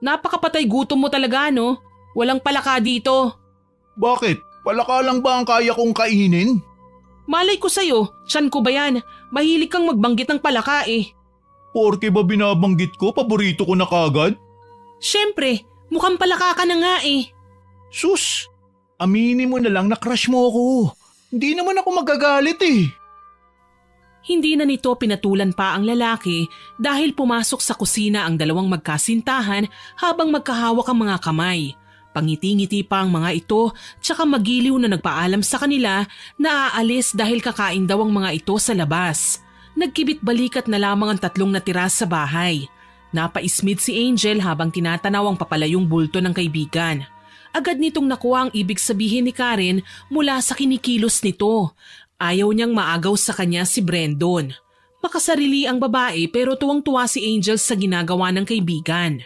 Napakapatay gutom mo talaga, no? Walang palaka dito. Bakit? Palaka lang ba ang kaya kong kainin? Malay ko sa'yo, tiyan ko ba yan? Mahilig kang magbanggit ng palaka eh. Porke ba binabanggit ko, paborito ko na kagad? Siyempre, mukhang palaka ka na nga eh. Sus! Aminin mo na lang na crush mo ako. Hindi naman ako magagalit eh. Hindi na nito pinatulan pa ang lalaki dahil pumasok sa kusina ang dalawang magkasintahan habang magkahawak ang mga kamay. Pangiti-ngiti pa ang mga ito tsaka magiliw na nagpaalam sa kanila na aalis dahil kakain daw ang mga ito sa labas. Nagkibit-balikat na lamang ang tatlong natira sa bahay. Napaismid si Angel habang tinatanaw ang papalayong bulto ng kaibigan. Agad nitong nakuha ang ibig sabihin ni Karen mula sa kinikilos nito. Ayaw niyang maagaw sa kanya si Brandon. Makasarili ang babae pero tuwang-tuwa si Angel sa ginagawa ng kaibigan.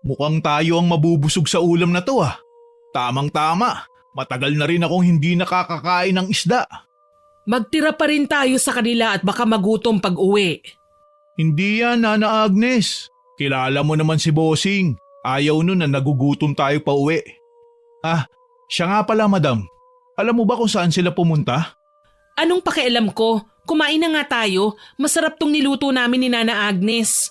Mukhang tayo ang mabubusog sa ulam na to ah. Tamang-tama, matagal na rin akong hindi nakakakain ng isda. Magtira pa rin tayo sa kanila at baka magutom pag-uwi. Hindi yan, Nana Agnes. Kilala mo naman si Bossing. Ayaw nun na nagugutom tayo pa uwi. Ah, siya nga pala madam. Alam mo ba kung saan sila pumunta? Anong pakialam ko? Kumain na nga tayo. Masarap tong niluto namin ni Nana Agnes.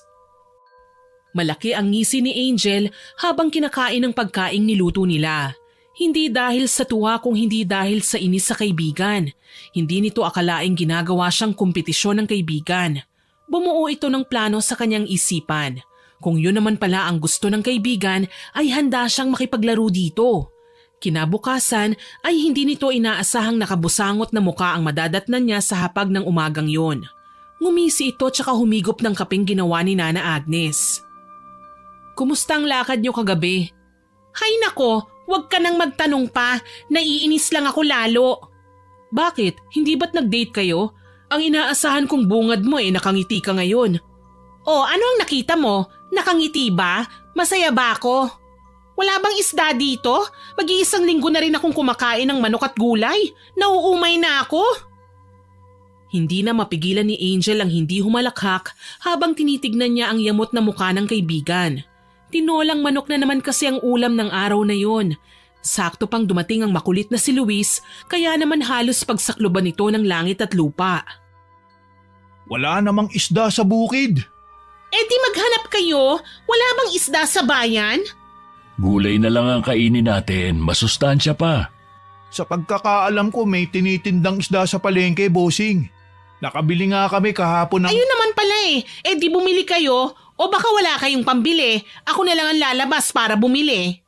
Malaki ang ngisi ni Angel habang kinakain ng pagkaing niluto nila. Hindi dahil sa tuwa kung hindi dahil sa inis sa kaibigan. Hindi nito akalaing ginagawa siyang kompetisyon ng kaibigan. Bumuo ito ng plano sa kanyang isipan. Kung yun naman pala ang gusto ng kaibigan ay handa siyang makipaglaro dito. Kinabukasan ay hindi nito inaasahang nakabusangot na muka ang madadatnan niya sa hapag ng umagang yon. Ngumisi ito tsaka humigop ng kapeng ginawa ni Nana Agnes. Kumusta ang lakad niyo kagabi? Hay nako, huwag ka nang magtanong pa. Naiinis lang ako lalo. Bakit? Hindi ba't nag-date kayo? Ang inaasahan kong bungad mo nakangiti ka ngayon. Oh, ano ang nakita mo? Nakangiti ba? Masaya ba ako? Wala bang isda dito? Mag-iisang linggo na rin akong kumakain ng manok at gulay. Nauumay na ako. Hindi na mapigilan ni Angel ang hindi humalakhak habang tinitignan niya ang yamot na mukha ng kaibigan. Tinolang manok na naman kasi ang ulam ng araw na yon. Sakto pang dumating ang makulit na si Luis kaya naman halos pagsakloban nito ng langit at lupa. Wala namang isda sa bukid. Di maghanap kayo. Wala bang isda sa bayan? Gulay na lang ang kainin natin, masustansya pa. Sa pagkakaalam ko may tinitindang isda sa palengke, Bossing. Nakabili nga kami kahapon ng… Ayun naman pala di bumili kayo o baka wala kayong pambili. Ako na lang ang lalabas para bumili.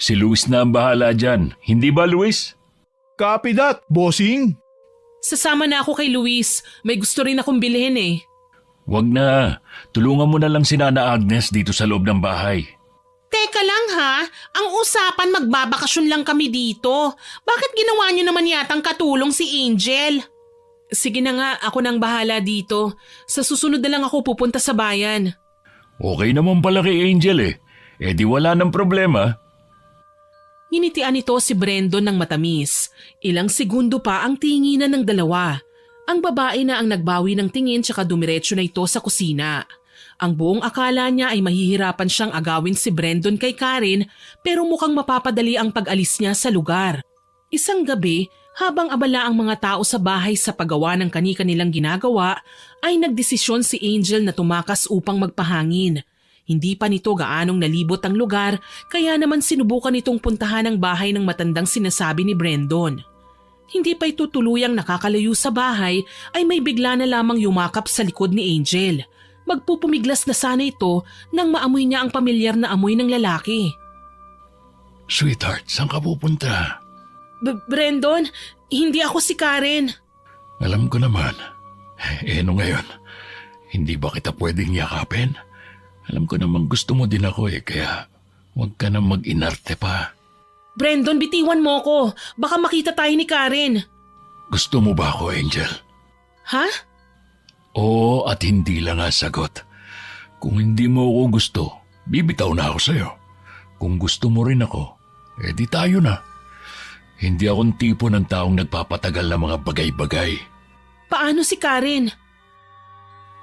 Si Luis na ang bahala dyan, hindi ba Luis? Copy that, Bossing. Sasama na ako kay Luis. May gusto rin akong bilhin Wag na, tulungan mo na lang si Nana Agnes dito sa loob ng bahay. Teka lang ha, ang usapan magbabakasyon lang kami dito. Bakit ginawa niyo naman yatang katulong si Angel? Sige na nga, ako nang bahala dito. Sa susunod na lang ako pupunta sa bayan. Okay naman pala kay Angel di wala ng problema. Nginitian nito si Brandon ng matamis. Ilang segundo pa ang tinginan ng dalawa. Ang babae na ang nagbawi ng tingin tsaka dumiretso na ito sa kusina. Ang buong akala niya ay mahihirapan siyang agawin si Brandon kay Karen pero mukhang mapapadali ang pag-alis niya sa lugar. Isang gabi, habang abala ang mga tao sa bahay sa paggawa ng kani-kanilang ginagawa, ay nagdesisyon si Angel na tumakas upang magpahangin. Hindi pa nito gaanong nalibot ang lugar kaya naman sinubukan nitong puntahan ang bahay ng matandang sinasabi ni Brandon. Hindi pa ito tuluyang nakakalayo sa bahay ay may bigla na lamang yumakap sa likod ni Angel. Magpupumiglas na sana ito nang maamoy niya ang pamilyar na amoy ng lalaki. Sweetheart, saan ka pupunta? Brandon, hindi ako si Karen. Alam ko naman. Ano ngayon? Hindi ba kita pwedeng yakapin? Alam ko namang gusto mo din ako kaya huwag ka na mag-inarte pa. Brandon, bitiwan mo ko. Baka makita tayo ni Karen. Gusto mo ba ako, Angel? Ha? Oo at hindi lang ang sagot. Kung hindi mo ako gusto, bibitaw na ako sa'yo. Kung gusto mo rin ako, di tayo na. Hindi akong tipo ng taong nagpapatagal ng mga bagay-bagay. Paano si Karen?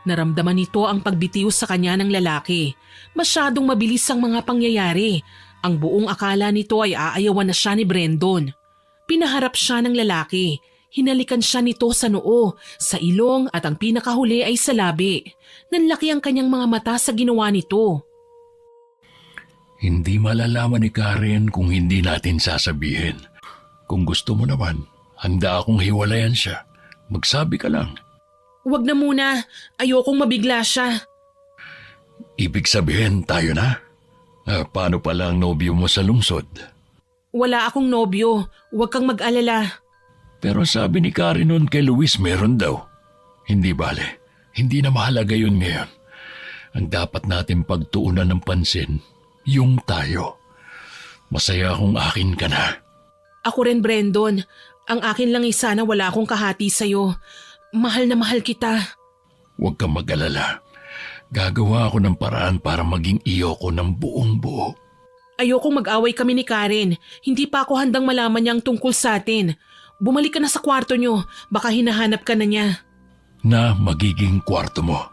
Naramdaman nito ang pagbitiw sa kanya ng lalaki. Masyadong mabilis ang mga pangyayari. Ang buong akala nito ay aayawan na siya ni Brandon. Pinaharap siya ng lalaki. Hinalikan siya nito sa noo, sa ilong at ang pinakahuli ay sa labi. Nanlaki ang kanyang mga mata sa ginawa nito. Hindi malalaman ni Karen kung hindi natin sasabihin. Kung gusto mo naman, handa akong hiwalayan siya. Magsabi ka lang. Huwag na muna. Ayokong mabigla siya. Ibig sabihin tayo na? Paano pala ang nobyo mo sa lungsod? Wala akong nobyo. Huwag kang mag-alala. Pero sabi ni Karen noon kay Luis meron daw. Hindi bale. Hindi na mahalaga yun ngayon. Ang dapat natin pagtuunan ng pansin, yung tayo. Masaya kung akin ka na. Ako rin, Brandon. Ang akin lang ay sana wala akong kahati sa'yo. Mahal na mahal kita. Huwag kang mag-alala. Gagawa ako ng paraan para maging iyo ko ng buong buo. Ayokong mag-away kami ni Karen. Hindi pa ako handang malaman niya ang tungkol sa atin. Bumalik ka na sa kwarto niyo. Baka hinahanap ka na niya. Na magiging kwarto mo.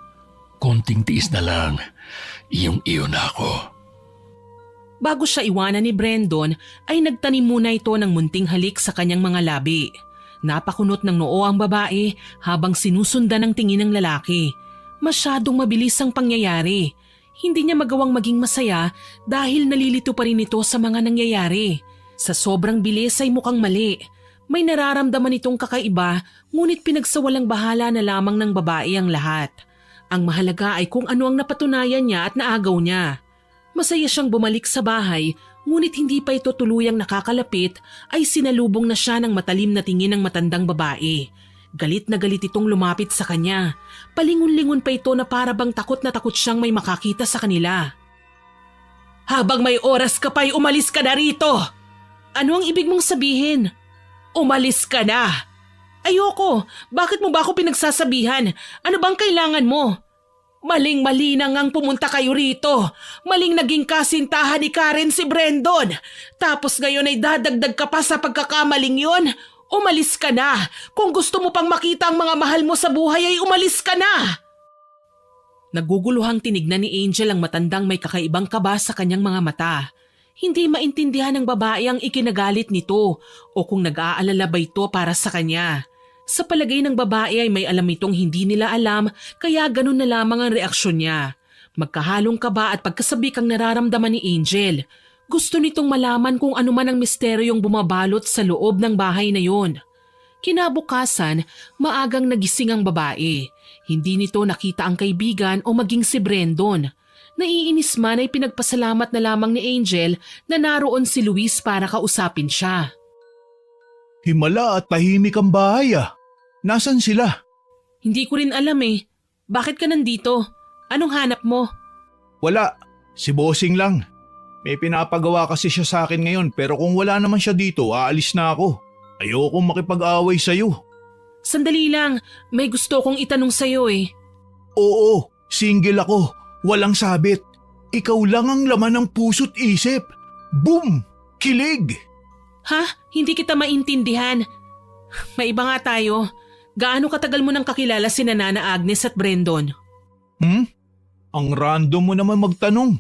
Konting tiis na lang. Iyong-iyo na ako. Bago siya iwanan ni Brandon, ay nagtanim muna ito ng munting halik sa kanyang mga labi. Napakunot ng noo ang babae habang sinusundan ng tingin ng lalaki. Masyadong mabilis ang pangyayari. Hindi niya magawang maging masaya dahil nalilito pa rin ito sa mga nangyayari. Sa sobrang bilis ay mukhang mali. May nararamdaman itong kakaiba ngunit pinagsawalang bahala na lamang ng babae ang lahat. Ang mahalaga ay kung ano ang napatunayan niya at naagaw niya. Masaya siyang bumalik sa bahay ngunit hindi pa ito tuluyang nakakalapit ay sinalubong na siya ng matalim na tingin ng matandang babae. Galit na galit itong lumapit sa kanya. Palingon-lingon pa ito na para bang takot na takot siyang may makakita sa kanila. Habang may oras ka pa'y umalis ka na rito! Ano ang ibig mong sabihin? Umalis ka na! Ayoko! Bakit mo ba ako pinagsasabihan? Ano bang kailangan mo? Maling-mali na ngang pumunta kayo rito. Maling naging kasintahan ni Karen si Brandon. Tapos ngayon ay dadagdag ka pa sa pagkakamaling yon? Umalis ka na! Kung gusto mo pang makita ang mga mahal mo sa buhay ay umalis ka na! Naguguluhang tinignan ni Angel ang matandang may kakaibang kaba sa kanyang mga mata. Hindi maintindihan ng babae ang ikinagalit nito o kung nag-aalala ba ito para sa kanya. Sa palagay ng babae ay may alam itong hindi nila alam kaya ganun na lamang ang reaksyon niya. Magkahalong kaba at pagkasabik ang nararamdaman ni Angel. Gusto nitong malaman kung ano man ang misteryong bumabalot sa loob ng bahay na yon. Kinabukasan, maagang nagising ang babae. Hindi nito nakita ang kaibigan o maging si Brandon. Naiinis man ay pinagpasalamat na lamang ni Angel na naroon si Luis para kausapin siya. Himala at tahimik ang bahay ah. Nasaan sila? Hindi ko rin alam eh. Bakit ka nandito? Anong hanap mo? Wala. Si Bossing lang. May pinapagawa kasi siya sa akin ngayon pero kung wala naman siya dito, aalis na ako. Ayokong makipag-away sa'yo. Sandali lang, may gusto kong itanong sa'yo eh. Oo, single ako. Walang sabit. Ikaw lang ang laman ng puso't isip. Boom! Kilig! Ha? Hindi kita maintindihan. May iba nga tayo. Gaano katagal mo nang kakilala si Nana Agnes at Brandon? Ang random mo naman magtanong.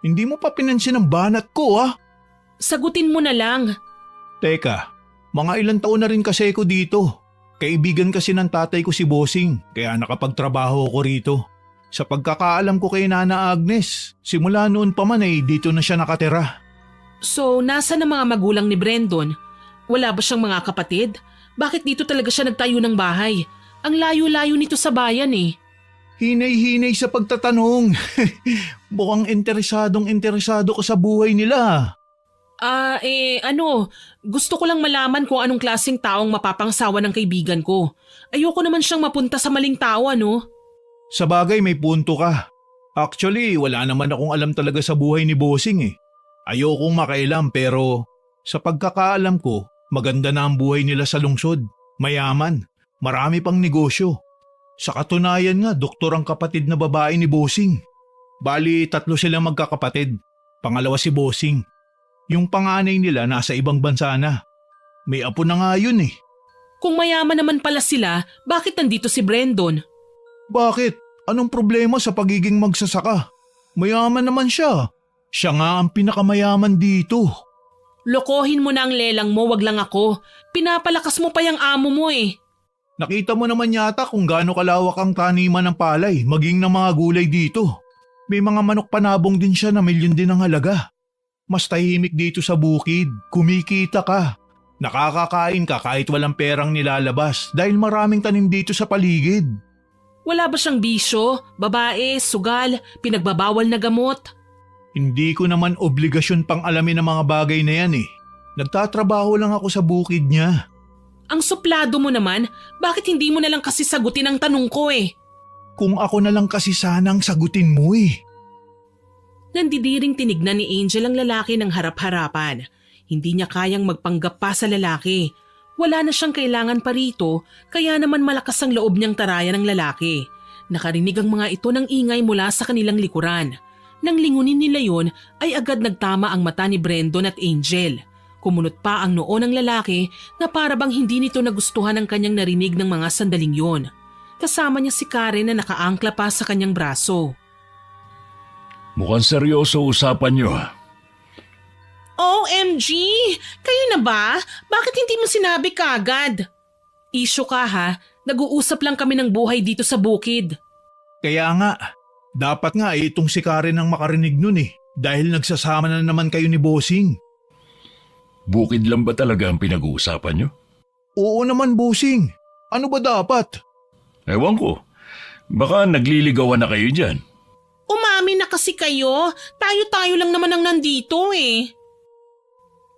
Hindi mo pa pinansin ang banat ko ah. Sagutin mo na lang. Teka, mga ilang taon na rin kasi ako dito. Kaibigan kasi ng tatay ko si Bossing kaya nakapagtrabaho ako rito. Sa pagkakaalam ko kay Nana Agnes, simula noon pa man ay dito na siya nakatira. So, nasa na mga magulang ni Brandon? Wala ba siyang mga kapatid? Bakit dito talaga siya nagtayo ng bahay? Ang layo-layo nito sa bayan eh. Hinay-hinay sa pagtatanong. Mukhang interesado ka sa buhay nila. Gusto ko lang malaman kung anong klaseng taong mapapangsawa ng kaibigan ko. Ayoko naman siyang mapunta sa maling tao, ano? Sa bagay may punto ka. Actually, wala naman akong alam talaga sa buhay ni Bossing eh. Ayokong makailam pero sa pagkakaalam ko, maganda na ang buhay nila sa lungsod. Mayaman, marami pang negosyo. Sa katunayan nga, doktor ang kapatid na babae ni Bossing. Bali, 3 silang magkakapatid. Pangalawa si Bossing. Yung panganay nila nasa ibang bansa na. May apo na nga yun eh. Kung mayaman naman pala sila, bakit nandito si Brandon? Bakit? Anong problema sa pagiging magsasaka? Mayaman naman siya. Siya nga ang pinakamayaman dito. Lokohin mo na ang lelang mo, wag lang ako. Pinapalakas mo pa yung amo mo eh. Nakita mo naman yata kung gaano kalawak ang taniman ng palay, maging ng mga gulay dito. May mga manok panabong din siya na milyon din ang halaga. Mas tahimik dito sa bukid, kumikita ka. Nakakakain ka kahit walang perang nilalabas dahil maraming tanim dito sa paligid. Wala ba siyang bisyo, babae, sugal, pinagbabawal na gamot? Hindi ko naman obligasyon pang alamin ang mga bagay na yan eh. Nagtatrabaho lang ako sa bukid niya. Ang suplado mo naman, bakit hindi mo na lang kasi sagutin ang tanong ko eh? Kung ako na lang kasi sanang sagutin mo eh. Nandidiring tinignan ni Angel ang lalaki ng harap-harapan. Hindi niya kayang magpanggap pa sa lalaki. Wala na siyang kailangan pa rito, kaya naman malakas ang loob niyang tarayan ng lalaki. Nakarinig ang mga ito ng ingay mula sa kanilang likuran. Nang lingunin nila yon ay agad nagtama ang mata ni Brandon at Angel. Kumunot pa ang noo ng lalaki na para bang hindi nito nagustuhan ang kanyang narinig ng mga sandaling yon. Kasama niya si Karen na nakaangkla pa sa kanyang braso. Mukhang seryoso usapan niyo. OMG! Kayo na ba? Bakit hindi mo sinabi kagad? Issue ka ha? Nag-uusap lang kami ng buhay dito sa bukid. Kaya nga, dapat nga itong si Karen ang makarinig nun eh. Dahil nagsasama na naman kayo ni Bossing. Bukid lang ba talaga ang pinag-uusapan niyo? Oo naman, Bossing. Ano ba dapat? Ewan ko. Baka nagliligawan na kayo dyan. Umami na kasi kayo. Tayo-tayo lang naman ang nandito eh.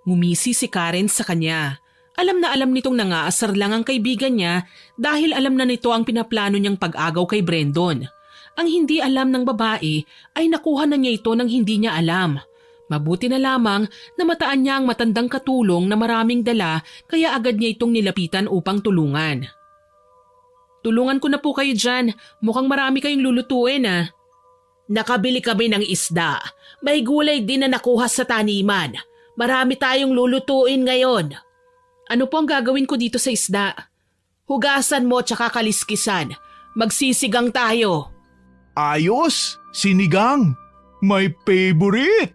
Ngumisi si Karen sa kanya. Alam na alam nitong nangaasar lang ang kaibigan niya dahil alam na nito ang pinaplano niyang pag-agaw kay Brandon. Ang hindi alam ng babae ay nakuha na niya ito nang hindi niya alam. Mabuti na lamang na mataan niya ang matandang katulong na maraming dala kaya agad niya itong nilapitan upang tulungan. Tulungan ko na po kayo dyan. Mukhang marami kayong lulutuin ah. Nakabili kami ng isda. May gulay din na nakuha sa taniman. Marami tayong lulutuin ngayon. Ano po ang gagawin ko dito sa isda? Hugasan mo tsaka kaliskisan. Magsisigang tayo. Ayos! Sinigang! My favorite!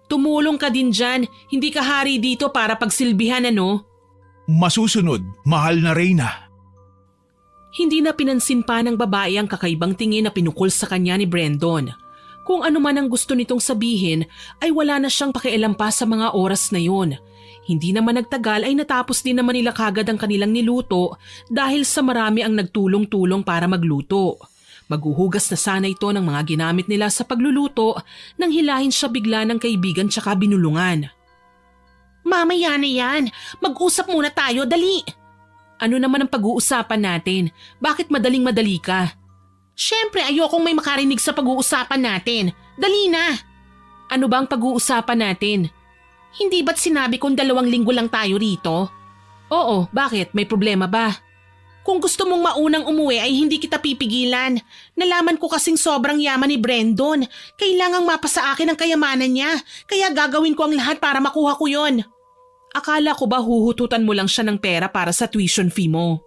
Tumulong ka din dyan. Hindi ka hari dito para pagsilbihan ano? Masusunod, mahal na Reyna. Hindi na pinansin pa ng babae ang kakaibang tingin na pinukol sa kanya ni Brandon. Kung ano man ang gusto nitong sabihin ay wala na siyang pakialam pa sa mga oras na yun. Hindi naman nagtagal ay natapos din naman nila kagad ang kanilang niluto dahil sa marami ang nagtulong-tulong para magluto. Maghuhugas na sana ito ng mga ginamit nila sa pagluluto nang hilahin siya bigla ng kaibigan tsaka binulungan. Mamaya na yan. Mag-usap muna tayo, dali. Ano naman ang pag-uusapan natin? Bakit madaling-madali ka? Siyempre ayokong may makarinig sa pag-uusapan natin. Dali na! Ano ba ang pag-uusapan natin? Hindi ba't sinabi kong 2 linggo lang tayo rito? Oo, bakit? May problema ba? Kung gusto mong maunang umuwi ay hindi kita pipigilan. Nalaman ko kasing sobrang yaman ni Brandon. Kailangang mapasa akin ang kayamanan niya. Kaya gagawin ko ang lahat para makuha ko yon. Akala ko ba huhututan mo lang siya ng pera para sa tuition fee mo?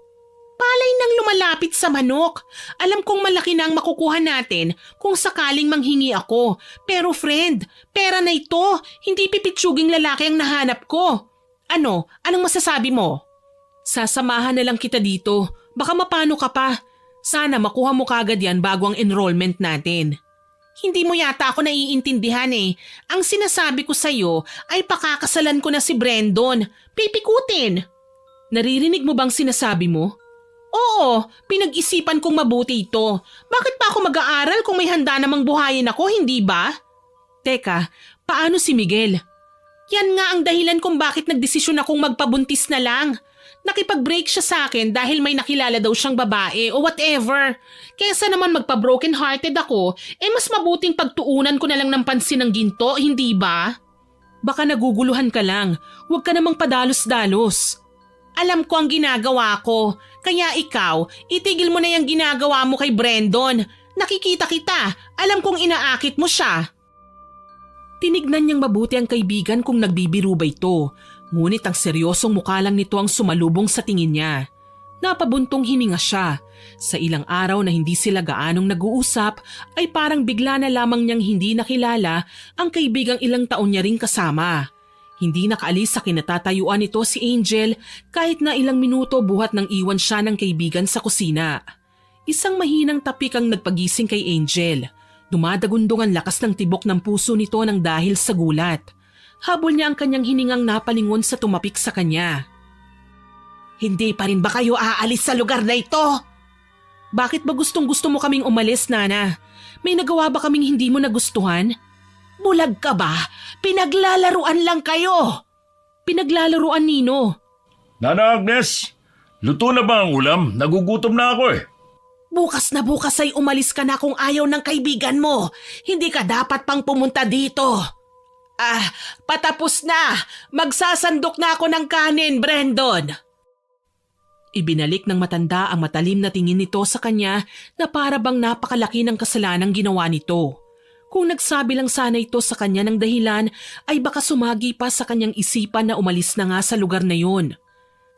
Palay nang lumalapit sa manok. Alam kong malaki na ang makukuha natin kung sakaling manghingi ako. Pero friend, pera na ito. Hindi pipitsuging lalaki ang nahanap ko. Ano? Anong masasabi mo? Sasamahan na lang kita dito. Baka mapano ka pa. Sana makuha mo kagad yan bago ang enrollment natin. Hindi mo yata ako naiintindihan eh. Ang sinasabi ko sa'yo ay pakakasalan ko na si Brandon. Pipikutin. Naririnig mo bang sinasabi mo? Oo, pinag-isipan kong mabuti ito. Bakit pa ako mag-aaral kung may handa namang buhayin ako, hindi ba? Teka, paano si Miguel? Yan nga ang dahilan kung bakit nagdesisyon akong magpabuntis na lang. Nakipag-break siya sa akin dahil may nakilala daw siyang babae o whatever. Kesa naman magpa-broken hearted ako, mas mabuting pagtuunan ko na lang ng pansin ng ginto, hindi ba? Baka naguguluhan ka lang, huwag ka namang padalos-dalos. Alam ko ang ginagawa ko, kaya ikaw, itigil mo na yung ginagawa mo kay Brandon. Nakikita kita, alam kong inaakit mo siya. Tinignan niyang mabuti ang kaibigan kung nagbibiro ba ito. Ngunit ang seryosong mukha lang nito ang sumalubong sa tingin niya. Napabuntong hininga siya. Sa ilang araw na hindi sila gaanong nag-uusap ay parang bigla na lamang niyang hindi nakilala ang kaibigang ilang taon niya ring kasama. Hindi nakaalis sa kinatatayuan nito si Angel kahit na ilang minuto buhat nang iwan siya ng kaibigan sa kusina. Isang mahinang tapik ang nagpagising kay Angel. Dumadagundong ang lakas ng tibok ng puso nito nang dahil sa gulat. Habol niya ang kanyang hiningang napalingon sa tumapik sa kanya. Hindi pa rin ba kayo aalis sa lugar na ito? Bakit ba gustong-gusto mo kaming umalis, Nana? May nagawa ba kaming hindi mo nagustuhan? Bulag ka ba? Pinaglalaruan lang kayo. Pinaglalaruan, Nino. Nana Agnes, luto na ba ang ulam? Nagugutom na ako eh. Bukas na bukas ay umalis ka na kung ayaw ng kaibigan mo. Hindi ka dapat pang pumunta dito. Patapos na. Magsasandok na ako ng kanin, Brandon. Ibinalik ng matanda ang matalim na tingin nito sa kanya na para bang napakalaki ng kasalanang ginawa nito. Kung nagsabi lang sana ito sa kanya ng dahilan ay baka sumagi pa sa kanyang isipan na umalis na nga sa lugar na yun.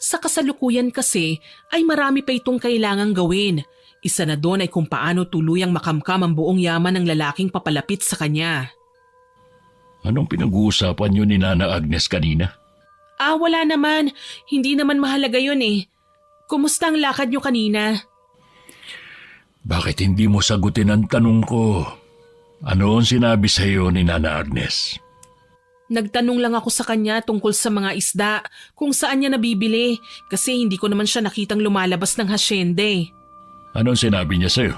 Sa kasalukuyan kasi ay marami pa itong kailangang gawin. Isa na doon ay kung paano tuluyang makamkam ang buong yaman ng lalaking papalapit sa kanya. Anong pinag-uusapan niyo ni Nana Agnes kanina? Wala naman. Hindi naman mahalaga yun eh. Kumusta ang lakad niyo kanina? Bakit hindi mo sagutin ang tanong ko? Ano ang sinabi sa iyo ni Nana Agnes? Nagtanong lang ako sa kanya tungkol sa mga isda, kung saan niya nabibili, kasi hindi ko naman siya nakitang lumalabas ng hasyende. Ano ang sinabi niya sa iyo?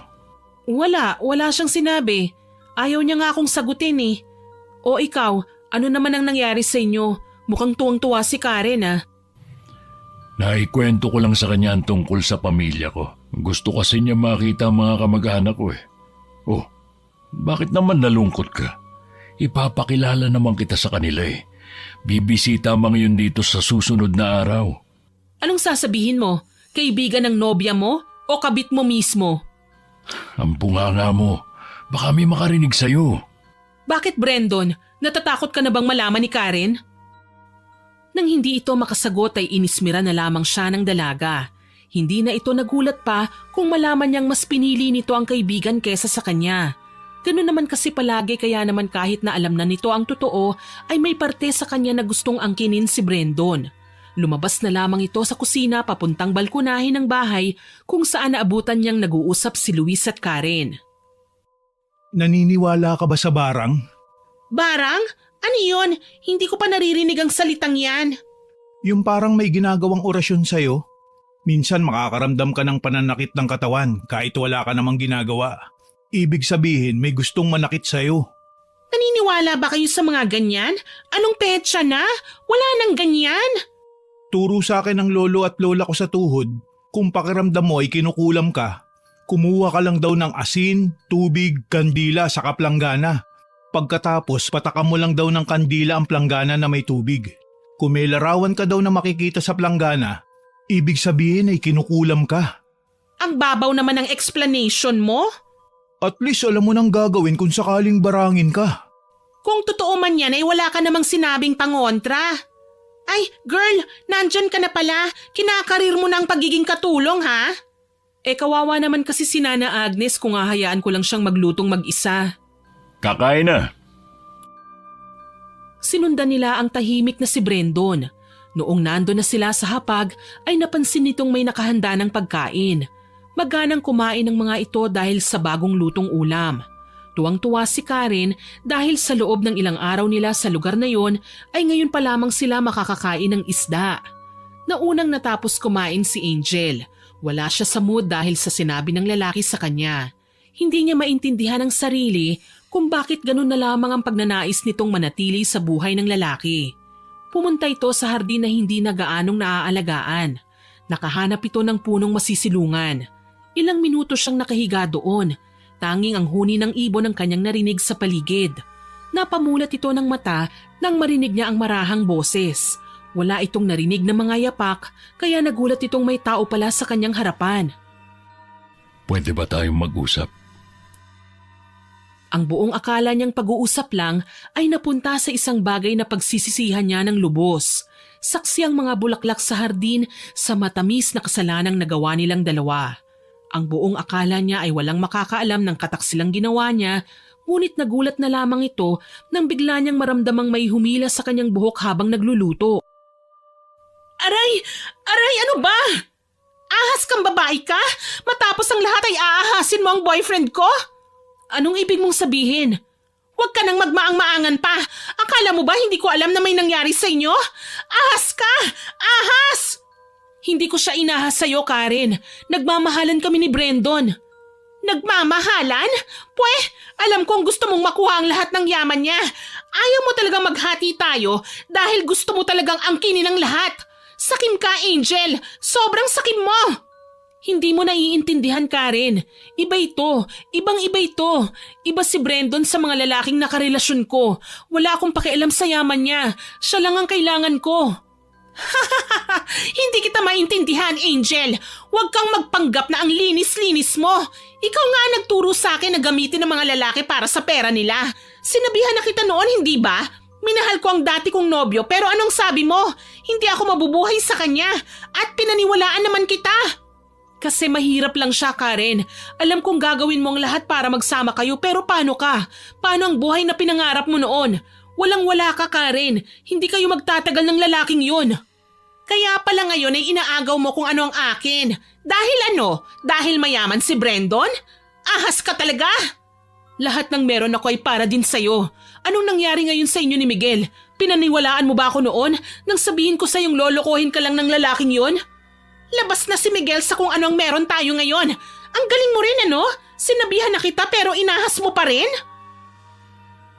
Wala siyang sinabi. Ayaw niya nga akong sagutin eh. O ikaw, ano naman ang nangyari sa inyo? Mukhang tuwang-tuwa si Karen ah. Naikwento ko lang sa kanya ang tungkol sa pamilya ko. Gusto kasi niya makita ang mga kamag-anak ko eh. Oh, bakit naman nalungkot ka? Ipapakilala naman kita sa kanila eh. Bibisita mo ngayon dito sa susunod na araw. Anong sasabihin mo? Kaibigan ng nobya mo o kabit mo mismo? Ang bunganga mo. Baka may makarinig sa'yo. Bakit, Brandon? Natatakot ka na bang malaman ni Karen? Nang hindi ito makasagot ay inismira na lamang siya ng dalaga. Hindi na ito nagulat pa kung malaman niyang mas pinili nito ang kaibigan kesa sa kanya. Ganun naman kasi palagi kaya naman kahit na alam na nito ang totoo ay may parte sa kanya na gustong angkinin si Brandon. Lumabas na lamang ito sa kusina papuntang balkonahin ng bahay kung saan naabutan niyang nag-uusap si Luis at Karen. Naniniwala ka ba sa barang? Barang? Ano yun? Hindi ko pa naririnig ang salitang yan. Yung parang may ginagawang orasyon sa'yo. Minsan makakaramdam ka ng pananakit ng katawan kahit wala ka namang ginagawa. Ibig sabihin may gustong manakit sa'yo. Naniniwala ba kayo sa mga ganyan? Anong petsa na? Wala nang ganyan. Turo sa akin ng lolo at lola ko sa tuhod, kung pakiramdam mo ay kinukulam ka, kumuha ka lang daw ng asin, tubig, kandila sa kaplanggana. Pagkatapos patakam mo lang daw ng kandila ang planggana na may tubig. Kung may larawan ka daw na makikita sa planggana, ibig sabihin ay kinukulam ka. Ang babaw naman ng explanation mo. At least alam mo nang gagawin kung sakaling barangin ka. Kung totoo man yan ay wala ka namang sinabing pangontra. Ay, girl, nandyan ka na pala. Kinakarir mo na ang pagiging katulong ha? Kawawa naman kasi si Nana Agnes kung hahayaan ko lang siyang maglutong mag-isa. Kakain na. Sinundan nila ang tahimik na si Brandon. Noong nando na sila sa hapag ay napansin nitong may nakahanda ng pagkain. Maganang kumain ng mga ito dahil sa bagong lutong ulam. Tuwang-tuwa si Karen dahil sa loob ng ilang araw nila sa lugar na yon ay ngayon pa lamang sila makakakain ng isda. Naunang natapos kumain si Angel. Wala siya sa mood dahil sa sinabi ng lalaki sa kanya. Hindi niya maintindihan ang sarili kung bakit ganun na lamang ang pagnanais nitong manatili sa buhay ng lalaki. Pumunta ito sa hardin na hindi na gaanong naaalagaan. Nakahanap ito ng punong masisilungan. Ilang minuto siyang nakahiga doon. Tanging ang huni ng ibon ang kanyang narinig sa paligid. Napamulat ito ng mata nang marinig niya ang marahang boses. Wala itong narinig na mga yapak kaya nagulat itong may tao pala sa kanyang harapan. Pwede ba tayong mag-usap? Ang buong akala niyang pag-uusap lang ay napunta sa isang bagay na pagsisisihan niya ng lubos. Saksi ang mga bulaklak sa hardin sa matamis na kasalanang nagawa nilang dalawa. Ang buong akala niya ay walang makakaalam ng kataksilang ginawa niya, ngunit nagulat na lamang ito nang bigla niyang maramdamang may humila sa kanyang buhok habang nagluluto. Aray! Aray! Ano ba? Ahas kang babae ka? Matapos ang lahat ay aahasin mo ang boyfriend ko? Anong ibig mong sabihin? Huwag ka nang magmaang-maangan pa. Akala mo ba hindi ko alam na may nangyari sa inyo? Ahas ka! Ahas! Hindi ko siya inahas sa'yo, Karen. Nagmamahalan kami ni Brandon. Nagmamahalan? Alam kong gusto mong makuha ang lahat ng yaman niya. Ayaw mo talagang maghati tayo dahil gusto mo talagang angkinin ang lahat. Sakim ka, Angel. Sobrang sakim mo. Hindi mo naiintindihan, Karen. Iba ito. Ibang-iba ito. Iba si Brandon sa mga lalaking nakarelasyon ko. Wala akong pakialam sa yaman niya. Siya lang ang kailangan ko. Hindi kita maintindihan, Angel. Huwag kang magpanggap na ang linis-linis mo. Ikaw nga ang nagturo sa akin na gamitin ng mga lalaki para sa pera nila. Sinabihan na kita noon, hindi ba? Minahal ko ang dati kong nobyo pero anong sabi mo? Hindi ako mabubuhay sa kanya at pinaniwalaan naman kita. Kasi mahirap lang siya, Karen. Alam kong gagawin mo ang lahat para magsama kayo pero paano ka? Paano ang buhay na pinangarap mo noon? Walang-wala ka, Karen. Hindi kayo magtatagal ng lalaking yun. Kaya pala ngayon ay inaagaw mo kung ano ang akin. Dahil ano? Dahil mayaman si Brandon? Ahas ka talaga? Lahat ng meron ako ay para din sa'yo. Anong nangyari ngayon sa inyo ni Miguel? Pinaniwalaan mo ba ako noon nang sabihin ko sa'yong lolokohin ka lang ng lalaking yun? Labas na si Miguel sa kung anong meron tayo ngayon. Ang galing mo rin ano? Sinabihan na kita pero inahas mo pa rin?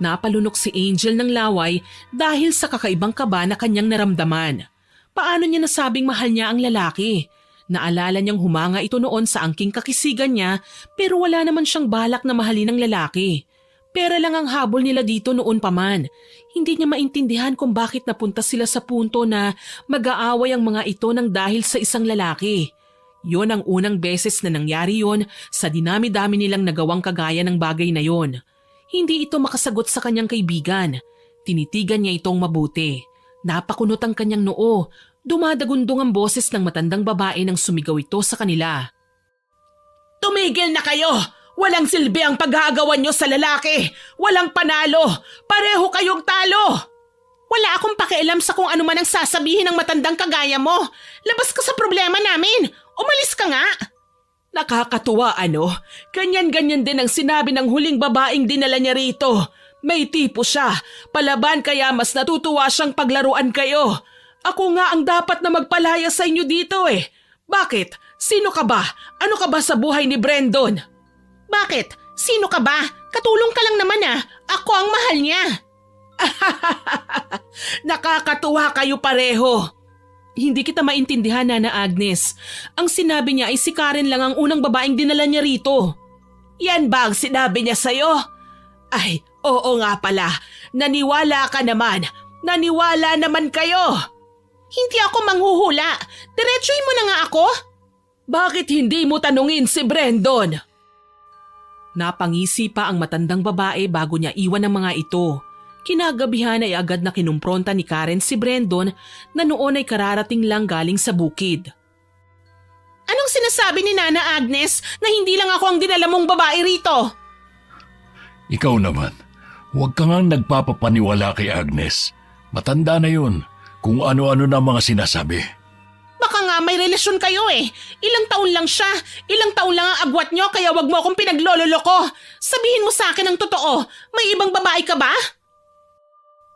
Napalunok si Angel ng laway dahil sa kakaibang kaba na kanyang naramdaman. Paano niya nasabing mahal niya ang lalaki? Naalala niyang humanga ito noon sa angking kakisigan niya pero wala naman siyang balak na mahalin ng lalaki. Pera lang ang habol nila dito noon pa man. Hindi niya maintindihan kung bakit napunta sila sa punto na mag-aaway ang mga ito ng dahil sa isang lalaki. Yon ang unang beses na nangyari yon sa dinami-dami nilang nagawang kagaya ng bagay na yon. Hindi ito makasagot sa kanyang kaibigan. Tinitigan niya itong mabuti. Napakunot ang kanyang noo. Dumadagundong ang boses ng matandang babae nang sumigaw ito sa kanila. Tumigil na kayo! Walang silbi ang pag-aagawan nyo sa lalaki. Walang panalo. Pareho kayong talo. Wala akong pakialam sa kung ano man ang sasabihin ng matandang kagaya mo. Labas ka sa problema namin. Umalis ka nga. Nakakatuwa ano? Ganyan-ganyan din ang sinabi ng huling babaeng dinala niya rito. May tipo siya. Palaban kaya mas natutuwa siyang paglaruan kayo. Ako nga ang dapat na magpalaya sa inyo dito eh. Bakit? Sino ka ba? Ano ka ba sa buhay ni Brandon? Bakit? Sino ka ba? Katulong ka lang naman ah. Ako ang mahal niya. Nakakatuwa kayo pareho. Hindi kita maintindihan, Nana Agnes. Ang sinabi niya ay si Karen lang ang unang babaeng dinala niya rito. Yan ba ang sinabi niya sa'yo? Ay, oo nga pala. Naniwala ka naman. Naniwala naman kayo. Hindi ako manghuhula. Diretsuhin mo na nga ako. Bakit hindi mo tanungin si Brandon? Napangisi pa ang matandang babae bago niya iwan ang mga ito. Kinagabihan ay agad na kinumpronta ni Karen si Brandon na noon ay kararating lang galing sa bukid. Anong sinasabi ni Nana Agnes na hindi lang ako ang dinala mong babae rito? Ikaw naman, huwag ka nga nagpapapaniwala kay Agnes. Matanda na yun kung ano-ano na mga sinasabi. Baka nga may relasyon kayo eh. Ilang taon lang siya. Ilang taon lang ang agwat nyo kaya wag mo akong pinaglololoko. Sabihin mo sa akin ang totoo. May ibang babae ka ba?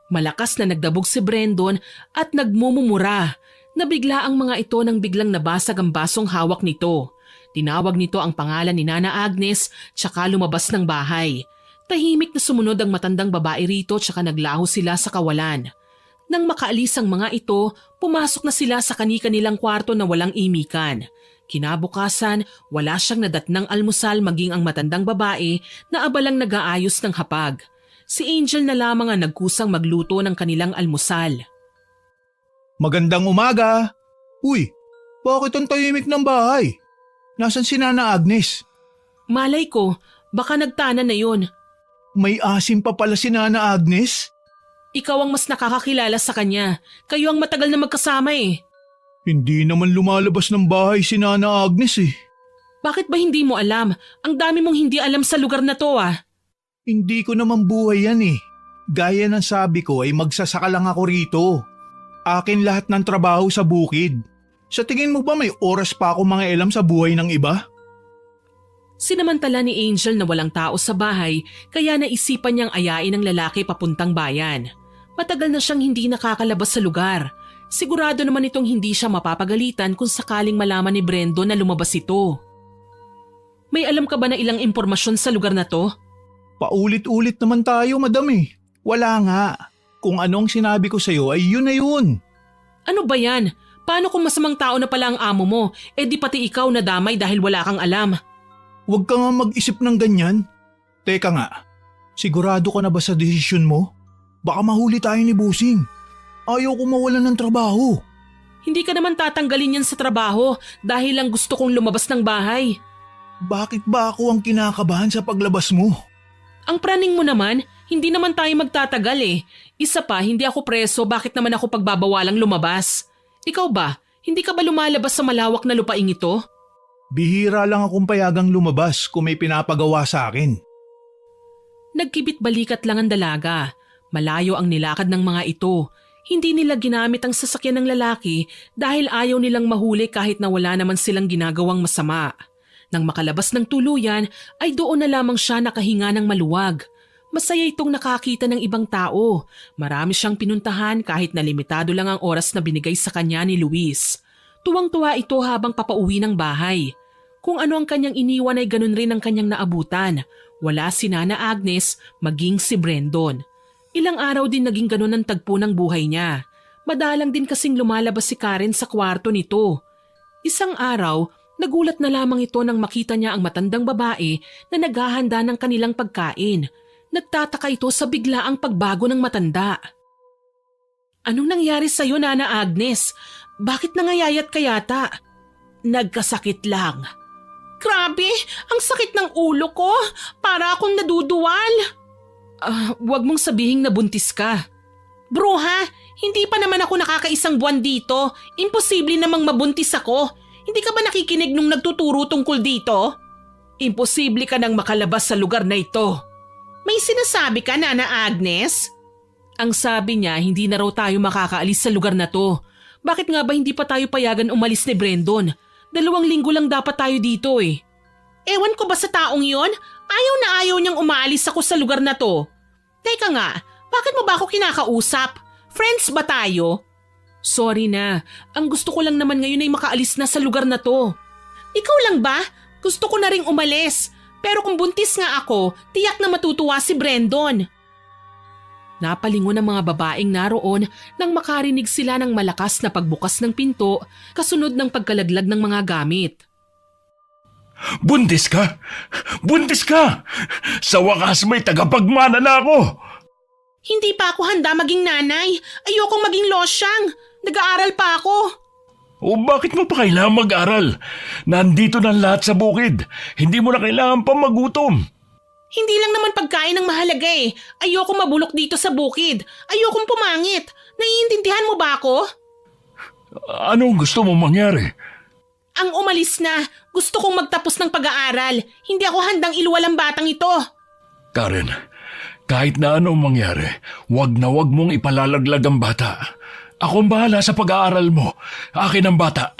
Malakas na nagdabog si Brandon at nagmumumura. Nabigla ang mga ito nang biglang nabasag ang basong hawak nito. Tinawag nito ang pangalan ni Nana Agnes tsaka lumabas ng bahay. Tahimik na sumunod ang matandang babae rito tsaka naglaho sila sa kawalan. Nang makaalis ang mga ito, pumasok na sila sa kani-kanilang kwarto na walang imikan. Kinabukasan, wala siyang nadatnang almusal maging ang matandang babae na abalang nag-aayos ng hapag. Si Angel na lamang ang nagkusang magluto ng kanilang almusal. Magandang umaga. Uy, bakit ang tahimik ng bahay? Nasaan si Nana Agnes? Malay ko, baka nagtana na yun. May asim pa pala si Nana Agnes? Ikaw ang mas nakakakilala sa kanya. Kayo ang matagal na magkasama eh. Hindi naman lumalabas ng bahay si Nana Agnes eh. Bakit ba hindi mo alam? Ang dami mong hindi alam sa lugar na to ah. Hindi ko naman buhay yan eh. Gaya ng sabi ko ay magsasaka lang ako rito. Akin lahat ng trabaho sa bukid. Sa tingin mo ba may oras pa ako mga alam sa buhay ng iba? Sinamantala ni Angel na walang tao sa bahay kaya naisipan niyang ayain ang lalaki papuntang bayan. Matagal na siyang hindi nakakalabas sa lugar. Sigurado naman itong hindi siya mapapagalitan kung sakaling malaman ni Brandon na lumabas ito. May alam ka ba na ilang impormasyon sa lugar na to? Paulit-ulit naman tayo, madam eh. Wala nga. Kung anong sinabi ko sa'yo ay yun na yun. Ano ba yan? Paano kung masamang tao na pala ang amo mo, di pati ikaw nadamay dahil wala kang alam? Huwag ka nga mag-isip ng ganyan. Teka nga, sigurado ka na ba sa desisyon mo? Baka mahuli tayo ni Bossing. Ayaw ko mawalan ng trabaho. Hindi ka naman tatanggalin yan sa trabaho dahil lang gusto kong lumabas ng bahay. Bakit ba ako ang kinakabahan sa paglabas mo? Ang praning mo naman, hindi naman tayo magtatagal eh. Isa pa, hindi ako preso, bakit naman ako pagbabawalang lumabas? Ikaw ba, hindi ka ba lumalabas sa malawak na lupaing ito? Bihira lang akong payagang lumabas kung may pinapagawa sa akin. Nagkibit balikat lang ang dalaga. Malayo ang nilakad ng mga ito. Hindi nila ginamit ang sasakyan ng lalaki dahil ayaw nilang mahuli kahit na wala naman silang ginagawang masama. Nang makalabas ng tuluyan ay doon na lamang siya nakahinga ng maluwag. Masaya itong nakakita ng ibang tao. Marami siyang pinuntahan kahit na limitado lang ang oras na binigay sa kanya ni Luis. Tuwang-tuwa ito habang papauwi ng bahay. Kung ano ang kanyang iniwan ay ganun rin ang kanyang naabutan. Wala si Nana Agnes, maging si Brendon. Ilang araw din naging ganun ang tagpo ng buhay niya. Madalang din kasing lumalabas si Karen sa kwarto nito. Isang araw, nagulat na lamang ito nang makita niya ang matandang babae na naghahanda ng kanilang pagkain. Nagtataka ito sa biglaang pagbago ng matanda. Anong nangyari sa'yo, Nana Agnes? Bakit nangayayat ka yata? Nagkasakit lang. Grabe, ang sakit ng ulo ko. Para akong naduduwal. Huwag mong sabihing nabuntis ka. Bruha, hindi pa naman ako nakakaisang buwan dito. Imposible namang mabuntis ako. Hindi ka ba nakikinig nung nagtuturo tungkol dito? Imposible ka nang makalabas sa lugar na ito. May sinasabi ka, Nana Agnes? Ang sabi niya, hindi na raw tayo makakaalis sa lugar na to. Bakit nga ba hindi pa tayo payagan umalis ni Brendon? 2 linggo lang dapat tayo dito eh. Ewan ko ba sa taong yon? Ayaw na ayaw niyang umaalis ako sa lugar na to. Teka nga, bakit mo ba ako kinakausap? Friends ba tayo? Sorry na, ang gusto ko lang naman ngayon ay makaalis na sa lugar na to. Ikaw lang ba? Gusto ko na ring umalis. Pero kung buntis nga ako, tiyak na matutuwa si Brendon. Napalingon ang mga babaeng naroon nang makarinig sila ng malakas na pagbukas ng pinto kasunod ng pagkalaglag ng mga gamit. Buntis ka? Buntis ka! Sa wakas may tagapagmana na ako! Hindi pa ako handa maging nanay. Ayokong maging losyang. Nag-aaral pa ako. O bakit mo pa kailangan mag-aral? Nandito na lahat sa bukid. Hindi mo na kailangan pa magutom. Hindi lang naman pagkain ang mahalaga eh. Ayokong mabulok dito sa bukid. Ayokong pumangit. Naiintindihan mo ba ako? Anong gusto mong mangyari? Ang umalis na. Gusto kong magtapos ng pag-aaral. Hindi ako handang iluwal ang batang ito. Karen, kahit na anong mangyari, wag na wag mong ipalalaglag ang bata. Ako ang bahala sa pag-aaral mo. Akin ang bata.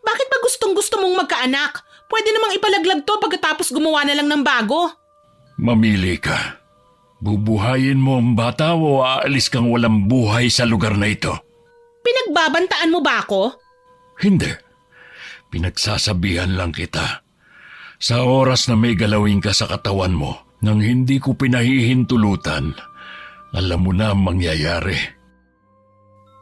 Bakit ba gustong gusto mong magkaanak? Pwede namang ipalaglag to pagkatapos gumawa na lang ng bago. Mamili ka. Bubuhayin mo ang bata o aalis kang walang buhay sa lugar na ito? Pinagbabantaan mo ba ako? Hindi. Pinagsasabihan lang kita. Sa oras na may galawin ka sa katawan mo, nang hindi ko pinahihintulutan, alam mo na ang mangyayari.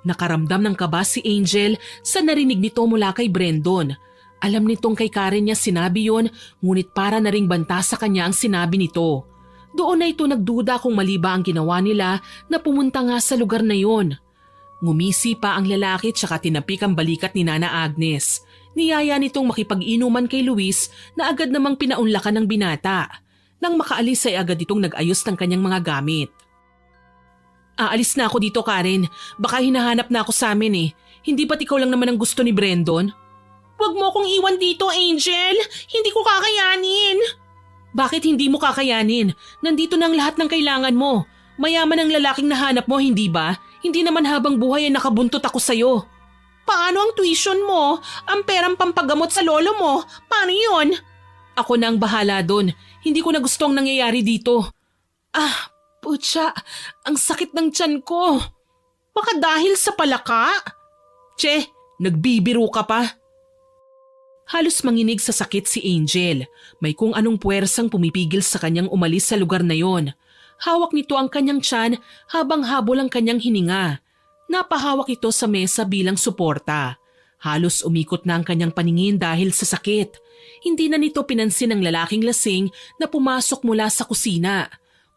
Nakaramdam ng kaba si Angel sa narinig nito mula kay Brendon. Alam nitong kay Karen niya sinabi yon, ngunit para na ring banta sa kanya ang sinabi nito. Doon na ito nagduda kung mali ba ang ginawa nila na pumunta nga sa lugar na yon. Ngumisi pa ang lalaki tsaka tinapik ang balikat ni Nana Agnes. Niyaya nitong makipag-inuman kay Luis na agad namang pinaunlakan ng binata. Nang makaalis ay agad itong nag-ayos ng kanyang mga gamit. Aalis na ako dito, Karen. Baka hinahanap na ako sa amin eh. Hindi ba't ikaw lang naman ang gusto ni Brendon? Huwag mo akong iwan dito, Angel. Hindi ko kakayanin. Bakit hindi mo kakayanin? Nandito na ang lahat ng kailangan mo. Mayaman ang lalaking nahanap mo, hindi ba? Hindi naman habang buhay ay nakabuntot ako sa'yo. Paano ang tuition mo? Ang perang pampagamot sa lolo mo? Paano yun? Ako na ang bahala doon. Hindi ko na gusto ang nangyayari dito. Putya, ang sakit ng tiyan ko. Baka dahil sa palaka? Che, nagbibiro ka pa. Halos manginig sa sakit si Angel. May kung anong puwersang pumipigil sa kanyang umalis sa lugar na yon. Hawak nito ang kanyang tiyan habang habol ang kanyang hininga. Napahawak ito sa mesa bilang suporta. Halos umikot na ang kanyang paningin dahil sa sakit. Hindi na nito pinansin ang lalaking lasing na pumasok mula sa kusina.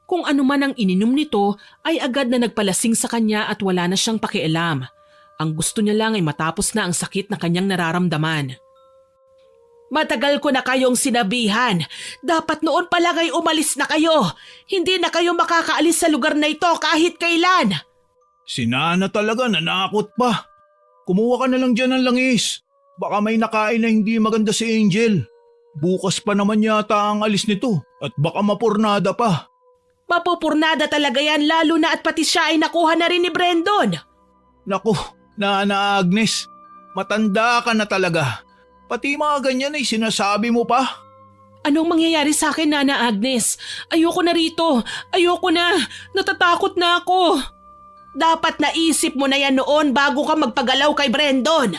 Kung ano man ang ininom nito ay agad na nagpalasing sa kanya at wala na siyang pakialam. Ang gusto niya lang ay matapos na ang sakit na kanyang nararamdaman. Matagal ko na kayong sinabihan. Dapat noon pa lang ay umalis na kayo. Hindi na kayo makakaalis sa lugar na ito kahit kailan. Si Nana talaga nanakot pa. Kumuha ka na lang dyan ng langis. Baka may nakain na hindi maganda si Angel. Bukas pa naman yata ang alis nito at baka mapurnada pa. Mapupurnada talaga yan lalo na at pati siya ay nakuha na rin ni Brandon. Naku, Nana Agnes, matanda ka na talaga. Pati mga ganyan ay sinasabi mo pa. Anong mangyayari sa akin, Nana Agnes? Ayoko na rito. Ayoko na. Natatakot na ako. Dapat naisip mo na yan noon bago ka magpagalaw kay Brandon.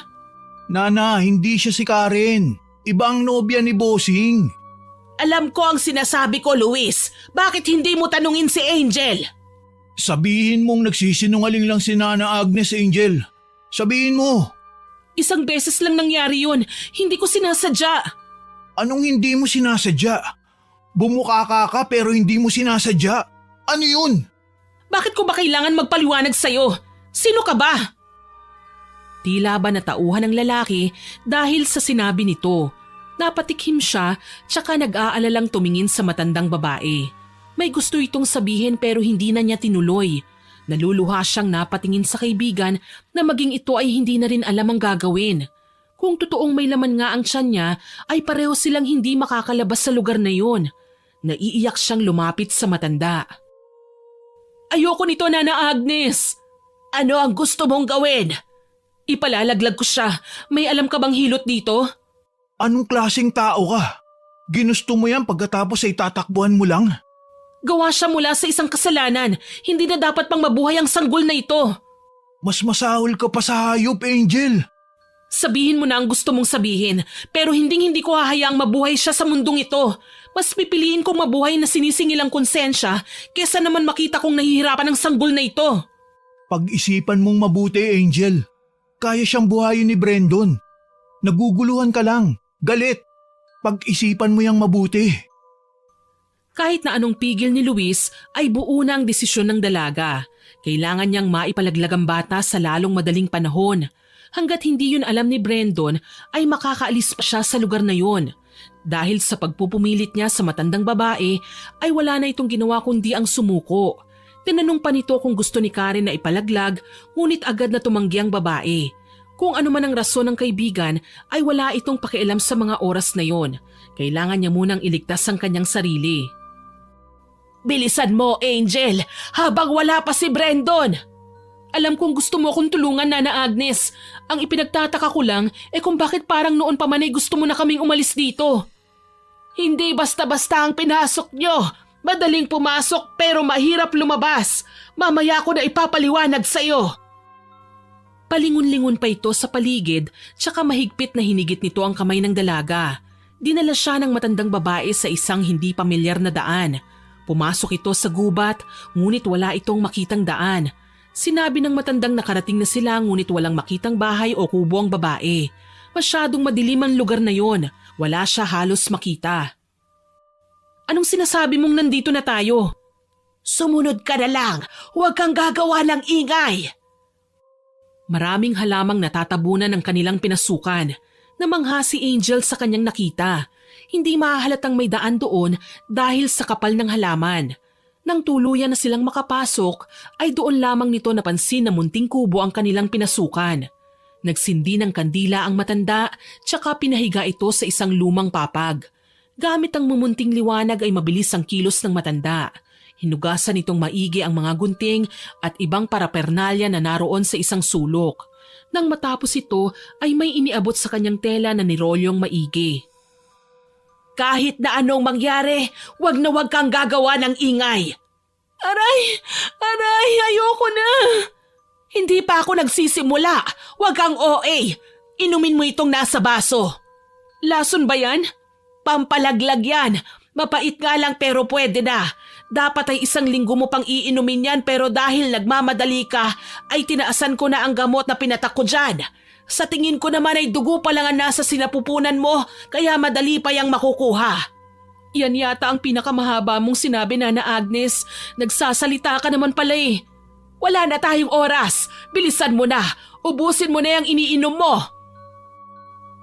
Nana, hindi siya si Karen. Ibang nobya ni Bossing. Alam ko ang sinasabi ko, Luis. Bakit hindi mo tanungin si Angel? Sabihin mong nagsisinungaling lang si Nana Agnes, Angel. Sabihin mo. Isang beses lang nangyari yun. Hindi ko sinasadya. Anong hindi mo sinasadya? Bumuka ka pero hindi mo sinasadya. Ano yun? Bakit ko ba kailangan magpaliwanag sa'yo? Sino ka ba? Tila ba natauhan ng lalaki dahil sa sinabi nito. Napatikhim siya tsaka nag-aalalang tumingin sa matandang babae. May gusto itong sabihin pero hindi na niya tinuloy. Naluluha siyang napatingin sa kaibigan na maging ito ay hindi na rin alam ang gagawin. Kung totoong may laman nga ang tiyan niya ay pareho silang hindi makakalabas sa lugar na yun. Naiiyak siyang lumapit sa matanda. Ayoko nito, Nana Agnes. Ano ang gusto mong gawin? Ipalalaglag ko siya. May alam ka bang hilot dito? Anong klaseng tao ka? Ginusto mo yan pagkatapos ay tatakbuhan mo lang? Gawa siya mula sa isang kasalanan. Hindi na dapat pang mabuhay ang sanggol na ito. Mas masahol ka pa sa hayop, Angel. Sabihin mo na ang gusto mong sabihin, pero hindi ko hahayaang mabuhay siya sa mundong ito. Mas pipiliin kong mabuhay na sinisingil ang konsensya kesa naman makita kong nahihirapan ang sanggol na ito. Pag-isipan mong mabuti, Angel. Kaya siyang buhayin ni Brandon. Naguguluhan ka lang. Galit. Pag-isipan mo yang mabuti. Kahit na anong pigil ni Luis ay buo na ang desisyon ng dalaga. Kailangan niyang maipalaglag ang bata sa lalong madaling panahon. Hanggat hindi yun alam ni Brandon ay makakaalis pa siya sa lugar na yun. Dahil sa pagpupumilit niya sa matandang babae ay wala na itong ginawa kundi ang sumuko. Tinanong pa nito kung gusto ni Karen na ipalaglag ngunit agad na tumanggi ang babae. Kung ano man ang rason ng kaibigan ay wala itong pakialam sa mga oras na yon. Kailangan niya munang iligtas ang kanyang sarili. Bilisan mo, Angel, habang wala pa si Brandon. Alam kong gusto mo akong tulungan, Nana Agnes. Ang ipinagtataka ko lang kung bakit parang noon pa man ay gusto mo na kaming umalis dito. Hindi basta-basta ang pinasok nyo. Madaling pumasok pero mahirap lumabas. Mamaya ko na ipapaliwanag sa'yo. Palingon-lingon pa ito sa paligid tsaka mahigpit na hinigit nito ang kamay ng dalaga. Dinala siya ng matandang babae sa isang hindi pamilyar na daan. Pumasok ito sa gubat ngunit wala itong makitang daan. Sinabi ng matandang nakarating na sila ngunit walang makitang bahay o kubo ang babae. Masyadong madilim ang lugar na yon. Wala siya halos makita. Anong sinasabi mong nandito na tayo? Sumunod ka na lang. Huwag kang gagawa ng ingay. Maraming halamang natatabunan ng kanilang pinasukan. Namangha si Angel sa kanyang nakita. Hindi mahahalatang may daan doon dahil sa kapal ng halaman. Nang tuluyan na silang makapasok, ay doon lamang nito napansin na munting kubo ang kanilang pinasukan. Nagsindi ng kandila ang matanda, tsaka pinahiga ito sa isang lumang papag. Gamit ang mumunting liwanag ay mabilis ang kilos ng matanda. Hinugasan itong maigi ang mga gunting at ibang parapernalya na naroon sa isang sulok. Nang matapos ito ay may iniabot sa kanyang tela na nirolyong maigi. Kahit na anong mangyari, wag na wag kang gagawa ng ingay. Aray, ayoko na. Hindi pa ako nagsisimula. Wag kang OA. Inumin mo itong nasa baso. Lason ba yan? Pampalaglag yan. Mapait nga lang pero pwede na. Dapat ay 1 linggo mo pang iinumin yan pero dahil nagmamadali ka ay tinaasan ko na ang gamot na pinatak ko dyan. Sa tingin ko naman ay dugo pa lang ang nasa sinapupunan mo kaya madali pa yang makukuha. Yan yata ang pinakamahaba mong sinabi, Nana Agnes. Nagsasalita ka naman pala eh. Wala na tayong oras. Bilisan mo na. Ubusin mo na yung iniinom mo.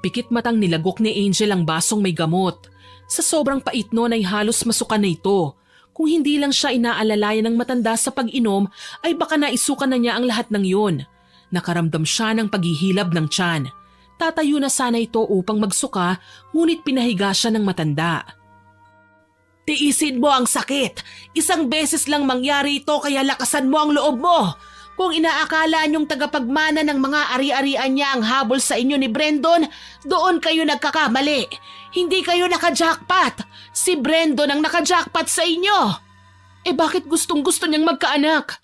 Pikit matang nilagok ni Angel ang basong may gamot. Sa sobrang pait noon ay halos masuka na ito. Kung hindi lang siya inaalalayan ng matanda sa pag-inom ay baka naisukan na niya ang lahat ng yun. Nakaramdam siya ng paghihilab ng tiyan. Tatayo na sana ito upang magsuka ngunit pinahiga siya ng matanda. Tiisin mo ang sakit. 1 beses lang mangyari ito kaya lakasan mo ang loob mo. Kung inaakala niyong tagapagmana ng mga ari-arian niya ang habol sa inyo ni Brandon, doon kayo nagkakamali. Hindi kayo naka-jackpot. Si Brandon ang naka-jackpot sa inyo. Bakit gustong-gusto niyang magkaanak?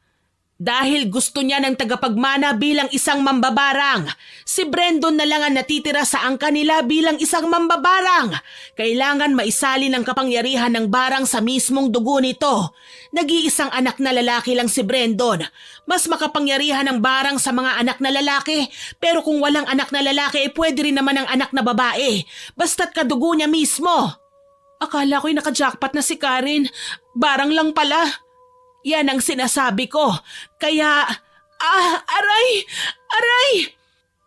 Dahil gusto niya ng tagapagmana bilang isang mambabarang. Si Brandon na lang ang natitira sa angka nila bilang isang mambabarang. Kailangan maisali ng kapangyarihan ng barang sa mismong dugo nito. Nag-iisang anak na lalaki lang si Brandon. Mas makapangyarihan ng barang sa mga anak na lalaki. Pero kung walang anak na lalaki, pwede rin naman ang anak na babae. Basta't kadugo niya mismo. Akala ko'y naka-jackpot na si Karen. Barang lang pala. Yan ang sinasabi ko. Kaya, aray! Aray!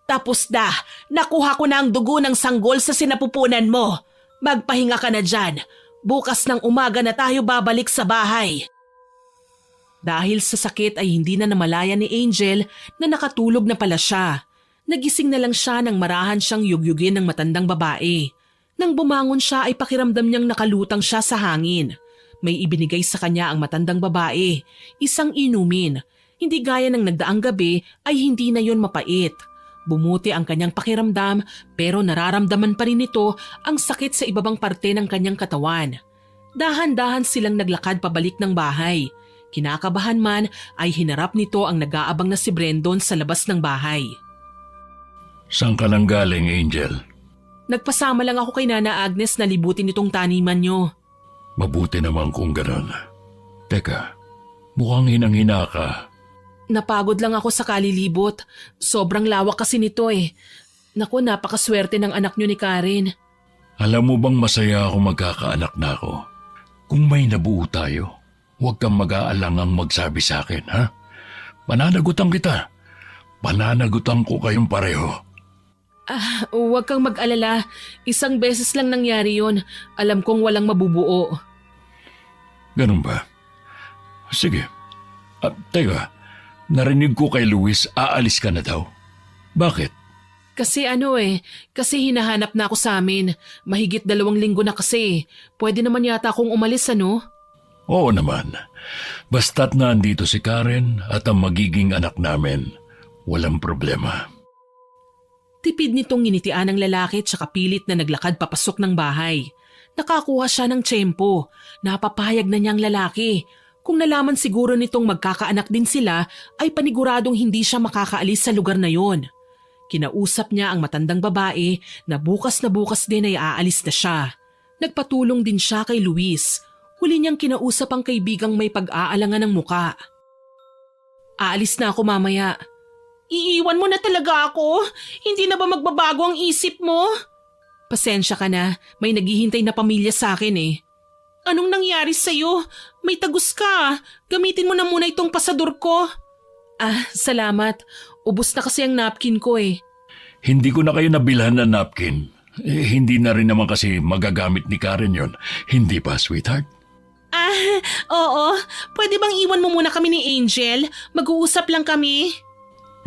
Tapos na, nakuha ko na ang dugo ng sanggol sa sinapupunan mo. Magpahinga ka na dyan. Bukas ng umaga na tayo babalik sa bahay. Dahil sa sakit ay hindi na namalaya ni Angel na nakatulog na pala siya. Nagising na lang siya nang marahan siyang yugyugin ng matandang babae. Nang bumangon siya ay pakiramdam niyang nakalutang siya sa hangin. May ibinigay sa kanya ang matandang babae, 1 inumin. Hindi gaya ng nagdaang gabi ay hindi na yon mapait. Bumuti ang kanyang pakiramdam pero nararamdaman pa rin nito ang sakit sa ibabang parte ng kanyang katawan. Dahan-dahan silang naglakad pabalik ng bahay. Kinakabahan man ay hinarap nito ang nag-aabang na si Brandon sa labas ng bahay. Saan ka nang galing, Angel? Nagpasama lang ako kay Nana Agnes na libutin itong taniman niyo. Mabuti naman kung gano'n. Teka, mukhang hinang-hina ka. Napagod lang ako sa kalilibot. Sobrang lawak kasi nito eh. Naku, napakaswerte ng anak niyo ni Karen. Alam mo bang masaya ako magkakaanak na ako? Kung may nabuo tayo, huwag kang mag-aalangang magsabi sa akin, ha? Pananagutan kita. Pananagutan ko kayong pareho. Huwag kang mag-alala. 1 beses lang nangyari yon. Alam kong walang mabubuo. Ganun ba? Sige. Teka, narinig ko kay Luis aalis ka na daw. Bakit? Kasi kasi hinahanap na ako sa amin. Mahigit 2 linggo na kasi. Pwede naman yata akong umalis, ano? Oo naman. Basta't nandito si Karen at ang magiging anak namin, walang problema. Tipid nitong nginitian ng lalaki tsaka pilit na naglakad papasok ng bahay. Nakakuha siya ng tiyempo. Napapayag na niyang lalaki. Kung nalaman siguro nitong magkakaanak din sila, ay paniguradong hindi siya makakaalis sa lugar na yon. Kinausap niya ang matandang babae na bukas din ay aalis na siya. Nagpatulong din siya kay Luis. Huli niyang kinausap ang kaibigang may pag-aalangan ng muka. Aalis na ako mamaya. Iiwan mo na talaga ako? Hindi na ba magbabago ang isip mo? Pasensya ka na, may naghihintay na pamilya sa akin eh. Anong nangyari sa'yo? May tagus ka. Gamitin mo na muna itong pasador ko. Salamat. Ubus na kasi ang napkin ko eh. Hindi ko na kayo nabilhan ng napkin. Hindi na rin naman kasi magagamit ni Karen yon. Hindi ba, sweetheart? Oo. Pwede bang iwan mo muna kami ni Angel? Mag-uusap lang kami.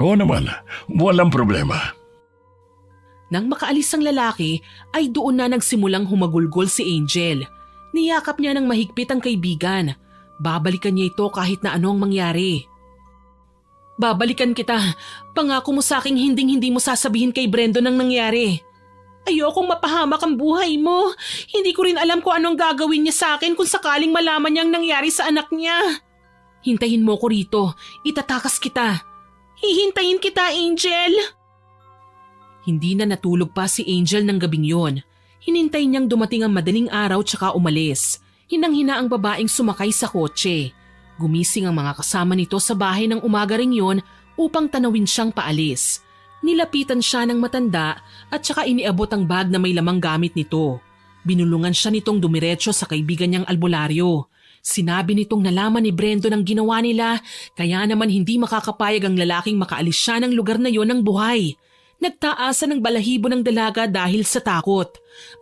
Oo naman, walang problema. Nang makaalis ang lalaki, ay doon na nagsimulang humagulgol si Angel. Niyakap niya ng mahigpit ang kaibigan. Babalikan niya ito kahit na ano ang mangyari. Babalikan kita. Pangako mo sa aking hinding-hindi mo sasabihin kay Brandon ang nangyari. Ayokong mapahamak ang buhay mo. Hindi ko rin alam kung anong gagawin niya sa akin kung sakaling malaman niya ang nangyari sa anak niya. Hintayin mo ko rito. Itatakas kita. Hihintayin kita, Angel. Hindi na natulog pa si Angel ng gabing yon. Hinintay niyang dumating ang madaling araw tsaka umalis. Hinang-hina ang babaeng sumakay sa kotse. Gumising ang mga kasama nito sa bahay ng umaga ring yon upang tanawin siyang paalis. Nilapitan siya ng matanda at saka iniabot ang bag na may lamang gamit nito. Binulungan siya nitong dumiretso sa kaibigan niyang albularyo. Sinabi nitong nalaman ni Brendon ang ginawa nila kaya naman hindi makakapayag ang lalaking makaalis siya ng lugar na yon ng buhay. Nagtaasan ng balahibo ng dalaga dahil sa takot.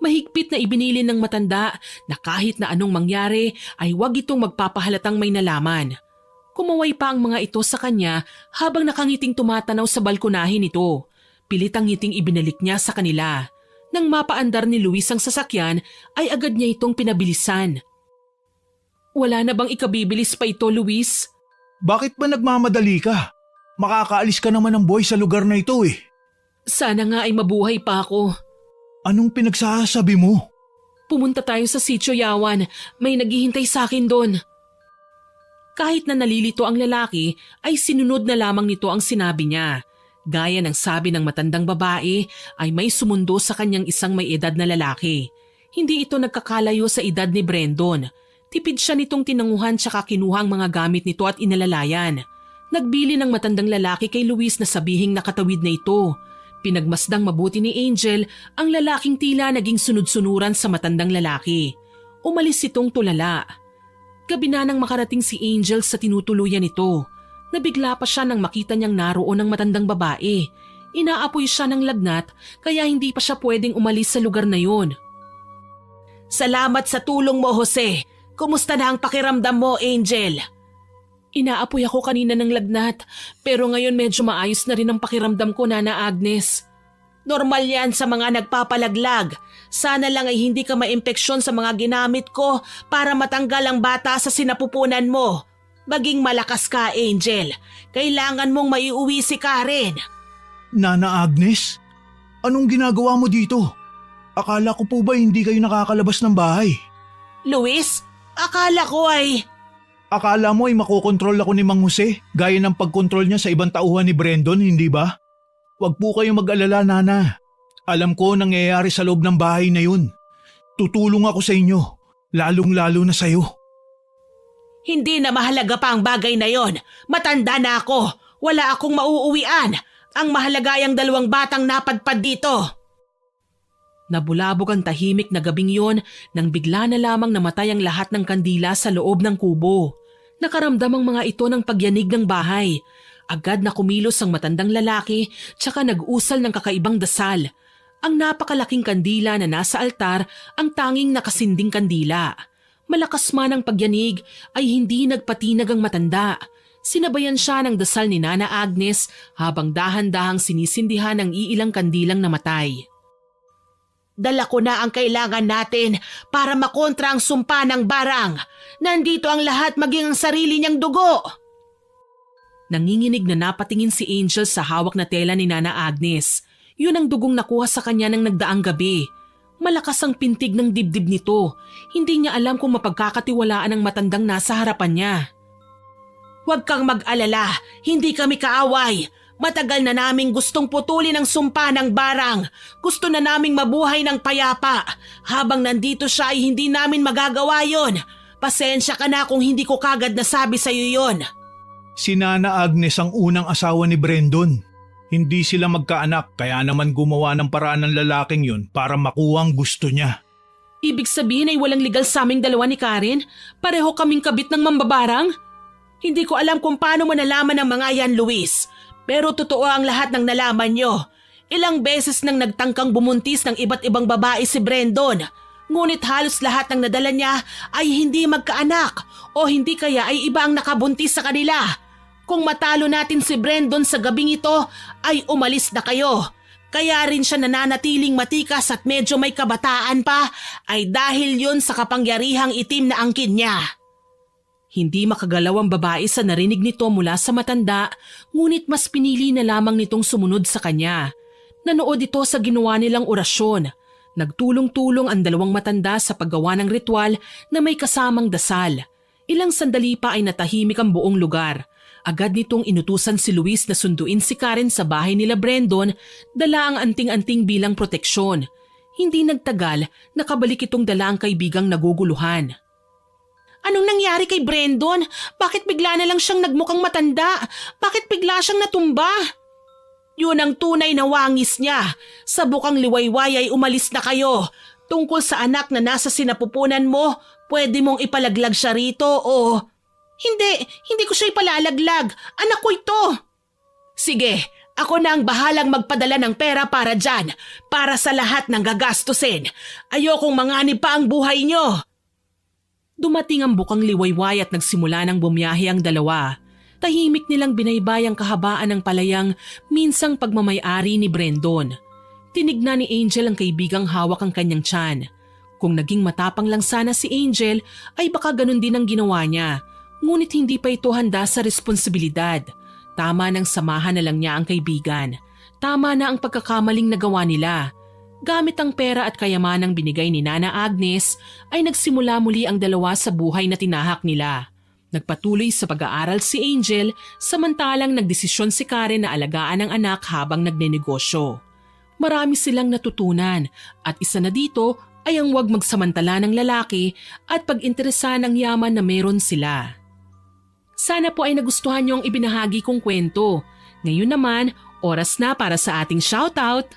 Mahigpit na ibinilin ng matanda na kahit na anong mangyari ay huwag itong magpapahalatang may nalaman. Kumaway pa ang mga ito sa kanya habang nakangiting tumatanaw sa balkonahin nito. Pilit ang ngiting ibinalik niya sa kanila. Nang mapaandar ni Luis ang sasakyan ay agad niya itong pinabilisan. Wala na bang ikabibilis pa ito, Luis? Bakit ba nagmamadali ka? Makakaalis ka naman ng buhay sa lugar na ito eh. Sana nga ay mabuhay pa ako. Anong pinagsasabi mo? Pumunta tayo sa Sitio Yawan. May naghihintay sa akin doon. Kahit na nalilito ang lalaki, ay sinunod na lamang nito ang sinabi niya. Gaya ng sabi ng matandang babae, ay may sumundo sa kanyang isang may edad na lalaki. Hindi ito nagkakalayo sa edad ni Brendon. Tipid siya nitong tinanguhan tsaka kinuha ang mga gamit nito at inalalayan. Nagbili ng matandang lalaki kay Luis na sabihing nakatawid na ito. Pinagmasdang mabuti ni Angel ang lalaking tila naging sunod-sunuran sa matandang lalaki. Umalis itong tulala. Gabi na nang makarating si Angel sa tinutuluyan nito. Nabigla pa siya nang makita niyang naroon ang matandang babae. Inaapoy siya ng lagnat kaya hindi pa siya pwedeng umalis sa lugar na yon. Salamat sa tulong mo, Jose. Kumusta na ang pakiramdam mo, Angel? Inaapoy ako kanina ng lagnat pero ngayon medyo maayos na rin ang pakiramdam ko, Nana Agnes. Normal yan sa mga nagpapalaglag. Sana lang ay hindi ka maimpeksyon sa mga ginamit ko para matanggal ang bata sa sinapupunan mo. Maging malakas ka, Angel. Kailangan mong maiuwi si Karen. Nana Agnes, anong ginagawa mo dito? Akala ko po ba hindi kayo nakakalabas ng bahay? Luis, akala ko ay... Akala mo ay makokontrol ako ni Mang Jose gaya ng pagkontrol niya sa ibang tauhan ni Brendon, hindi ba? Huwag po kayong mag-alala, Nana. Alam ko nangyayari sa loob ng bahay na yun. Tutulong ako sa inyo, lalong-lalo na sa'yo. Hindi na mahalaga pa ang bagay na yon. Matanda na ako. Wala akong mauuwian. Ang mahalaga ay ang 2 batang napadpad dito. Nabulabog ang tahimik na gabing yon nang bigla na lamang namatay ang lahat ng kandila sa loob ng kubo. Nakaramdam ang mga ito ng pagyanig ng bahay. Agad na kumilos ang matandang lalaki tsaka nag-usal ng kakaibang dasal. Ang napakalaking kandila na nasa altar ang tanging nakasinding kandila. Malakas man ang pagyanig ay hindi nagpatinag ang matanda. Sinabayan siya ng dasal ni Nana Agnes habang dahan-dahang sinisindihan ang iilang kandilang namatay. Dala ko na ang kailangan natin para makontra ang sumpa ng barang. Nandito ang lahat maging ang sarili niyang dugo. Nanginginig na napatingin si Angel sa hawak na tela ni Nana Agnes. Yun ang dugong nakuha sa kanya ng nagdaang gabi. Malakas ang pintig ng dibdib nito. Hindi niya alam kung mapagkakatiwalaan ang matandang nasa harapan niya. Huwag kang mag-alala, hindi kami kaaway. Matagal na naming gustong putulin ang sumpa ng barang. Gusto na naming mabuhay ng payapa. Habang nandito siya ay hindi namin magagawa yon. Pasensya ka na kung hindi ko kagad nasabi sa iyo yon. Si Nana Agnes ang unang asawa ni Brendon. Hindi sila magkaanak kaya naman gumawa ng paraan ng lalaking yun para makuha ang gusto niya. Ibig sabihin ay walang legal sa aming dalawa ni Karen? Pareho kaming kabit ng mambabarang? Hindi ko alam kung paano mo nalaman ang mga yan, Luis. Pero totoo ang lahat ng nalaman nyo. Ilang beses nang nagtangkang bumuntis ng iba't ibang babae si Brendon. Ngunit halos lahat ng nadala niya ay hindi magkaanak o hindi kaya ay iba ang nakabuntis sa kanila. Kung matalo natin si Brendon sa gabing ito ay umalis na kayo. Kaya rin siya nananatiling matikas at medyo may kabataan pa ay dahil yun sa kapangyarihang itim na angkin niya. Hindi makagalaw ang babae sa narinig nito mula sa matanda, ngunit mas pinili na lamang nitong sumunod sa kanya. Nanood ito sa ginawa nilang orasyon. Nagtulong-tulong ang 2 matanda sa paggawa ng ritual na may kasamang dasal. Ilang sandali pa ay natahimik ang buong lugar. Agad nitong inutusan si Luis na sunduin si Karen sa bahay nila Brandon, dala ang anting-anting bilang proteksyon. Hindi nagtagal, nakabalik itong dala ang kaibigang naguguluhan. Anong nangyari kay Brandon? Bakit bigla na lang siyang nagmukhang matanda? Bakit bigla siyang natumba? Yun ang tunay na wangis niya. Sa bukang liwayway ay umalis na kayo. Tungkol sa anak na nasa sinapupunan mo, pwede mong ipalaglag siya rito o... Hindi ko siya ipalalaglag. Anak ko ito. Sige, ako na ang bahalang magpadala ng pera para dyan, para sa lahat ng gagastusin. Ayokong manganib pa ang buhay niyo. Dumating ang bukang liwayway at nagsimula ng bumiyahe ang dalawa. Tahimik nilang binaybay ang kahabaan ng palayang minsang pagmamayari ni Brandon. Tinignan ni Angel ang kaibigang hawak ang kanyang tiyan. Kung naging matapang lang sana si Angel, ay baka ganun din ang ginawa niya. Ngunit hindi pa ito handa sa responsibilidad. Tama nang samahan na lang niya ang kaibigan. Tama na ang pagkakamaling nagawa nila. Gamit ang pera at kayamanang binigay ni Nana Agnes, ay nagsimula muli ang dalawa sa buhay na tinahak nila. Nagpatuloy sa pag-aaral si Angel, samantalang nagdesisyon si Karen na alagaan ang anak habang nagnenegosyo. Marami silang natutunan at isa na dito ay ang huwag magsamantala ng lalaki at pag-interesan ng yaman na meron sila. Sana po ay nagustuhan niyo ang ibinahagi kong kwento. Ngayon naman, oras na para sa ating shoutout.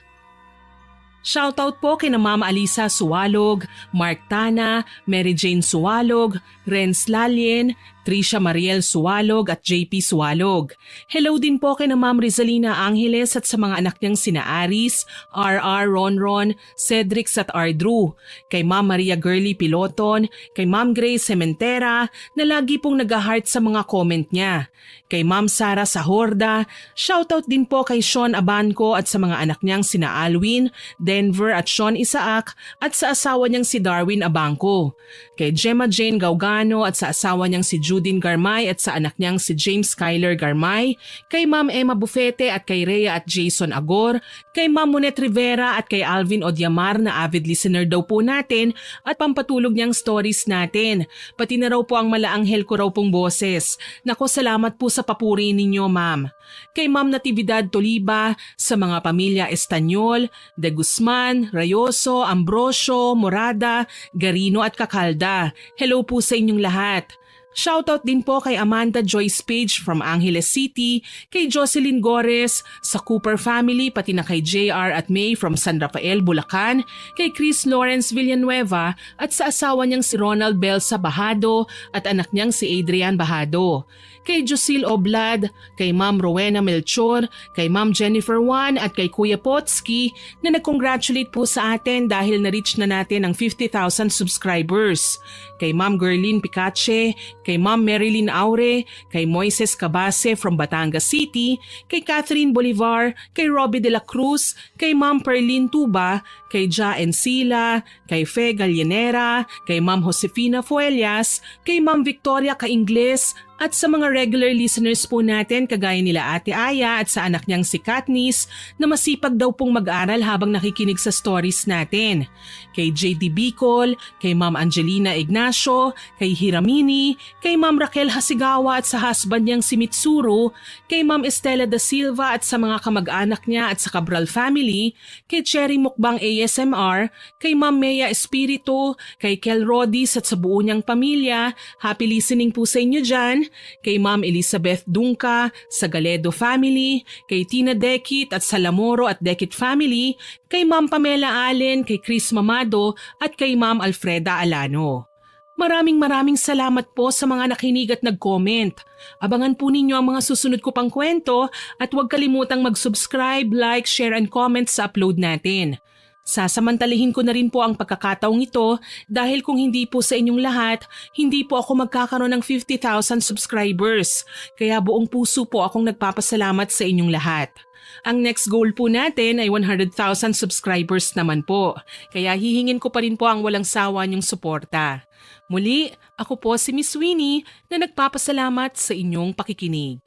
Shoutout po kina Mama Alisa Suwalog, Mark Tana, Mary Jane Suwalog, Renz Lalien, Trisha Mariel Suwalog at JP Suwalog. Hello din po kina Ma'am Rizalina Angeles at sa mga anak niyang sina Aris, RR Ronron, Cedrix at Ardru. Kay Ma'am Maria Girly Piloton, kay Ma'am Grace Sementera na lagi pong nag-heart sa mga comment niya. Kay Ma'am Sara Sahorda, shoutout din po kay Sean Abanco at sa mga anak niyang sina Alwin, Denver at Sean Isaac at sa asawa niyang si Darwin Abanco. Kay Gemma Jane Gaugano at sa asawa niyang si Judine Garmay at sa anak niyang si James Skyler Garmay, kay Ma'am Emma Bufete at kay Rhea at Jason Agor, kay Ma'am Monet Rivera at kay Alvin Odiamar na avid listener daw po natin at pampatulog niyang stories natin. Pati na raw po ang malaanghel ko raw pong boses. Nako, salamat po sa papuri ninyo, Ma'am. Kay Ma'am Natividad Toliba, sa mga pamilya Estanyol, De Guzman, Rayoso, Ambrosio, Morada, Garino at Cacalda. Hello po sa inyong lahat. Shoutout din po kay Amanda Joyce Page from Angeles City, kay Jocelyn Gores, sa Cooper family, pati na kay JR at May from San Rafael, Bulacan, kay Chris Lawrence Villanueva at sa asawa niyang si Ronald Belsa Bahado at anak niyang si Adrian Bahado. Kay Josil Oblad, kay Ma'am Rowena Melchor, kay Ma'am Jennifer Juan at kay Kuya Potsky na nag-congratulate po sa atin dahil na-reach na natin ang 50,000 subscribers. Kay Ma'am Gerlin Picache, kay Ma'am Marilyn Aure, kay Moises Cabase from Batangas City, kay Catherine Bolivar, kay Robbie de la Cruz, kay Ma'am Perlin Tuba, kay Ja Encila, kay Fe Gallinera, kay Ma'am Josefina Fuelias, kay Ma'am Victoria Caingles, at sa mga regular listeners po natin kagaya nila Ate Aya at sa anak niyang si Katniss na masipag daw pong mag-aral habang nakikinig sa stories natin. Kay JD Bicol, kay Ma'am Angelina Ignacio, kay Hiramini, kay Ma'am Raquel Hasigawa at sa husband niyang si Mitsuru, kay Ma'am Estela da Silva at sa mga kamag-anak niya at sa Cabral family, kay Cherry Mukbang ASMR, kay Ma'am Mea Espiritu, kay Kel Rodis at sa buo niyang pamilya. Happy listening po sa inyo dyan. Kay Ma'am Elizabeth Dunca sa Galedo family, kay Tina Dekit at sa Lamoro at Dekit family, kay Ma'am Pamela Allen, kay Chris Mamado at kay Ma'am Alfreda Alano. Maraming salamat po sa mga nakinig at nag-comment. Abangan po ninyo ang mga susunod ko pang kwento at huwag kalimutang mag-subscribe, like, share and comment sa upload natin. Sasamantalihin ko na rin po ang pagkakataong ito dahil kung hindi po sa inyong lahat, hindi po ako magkakaroon ng 50,000 subscribers. Kaya buong puso po akong nagpapasalamat sa inyong lahat. Ang next goal po natin ay 100,000 subscribers naman po. Kaya hihingin ko pa rin po ang walang sawa niyong suporta. Muli, ako po si Miss Winnie na nagpapasalamat sa inyong pakikinig.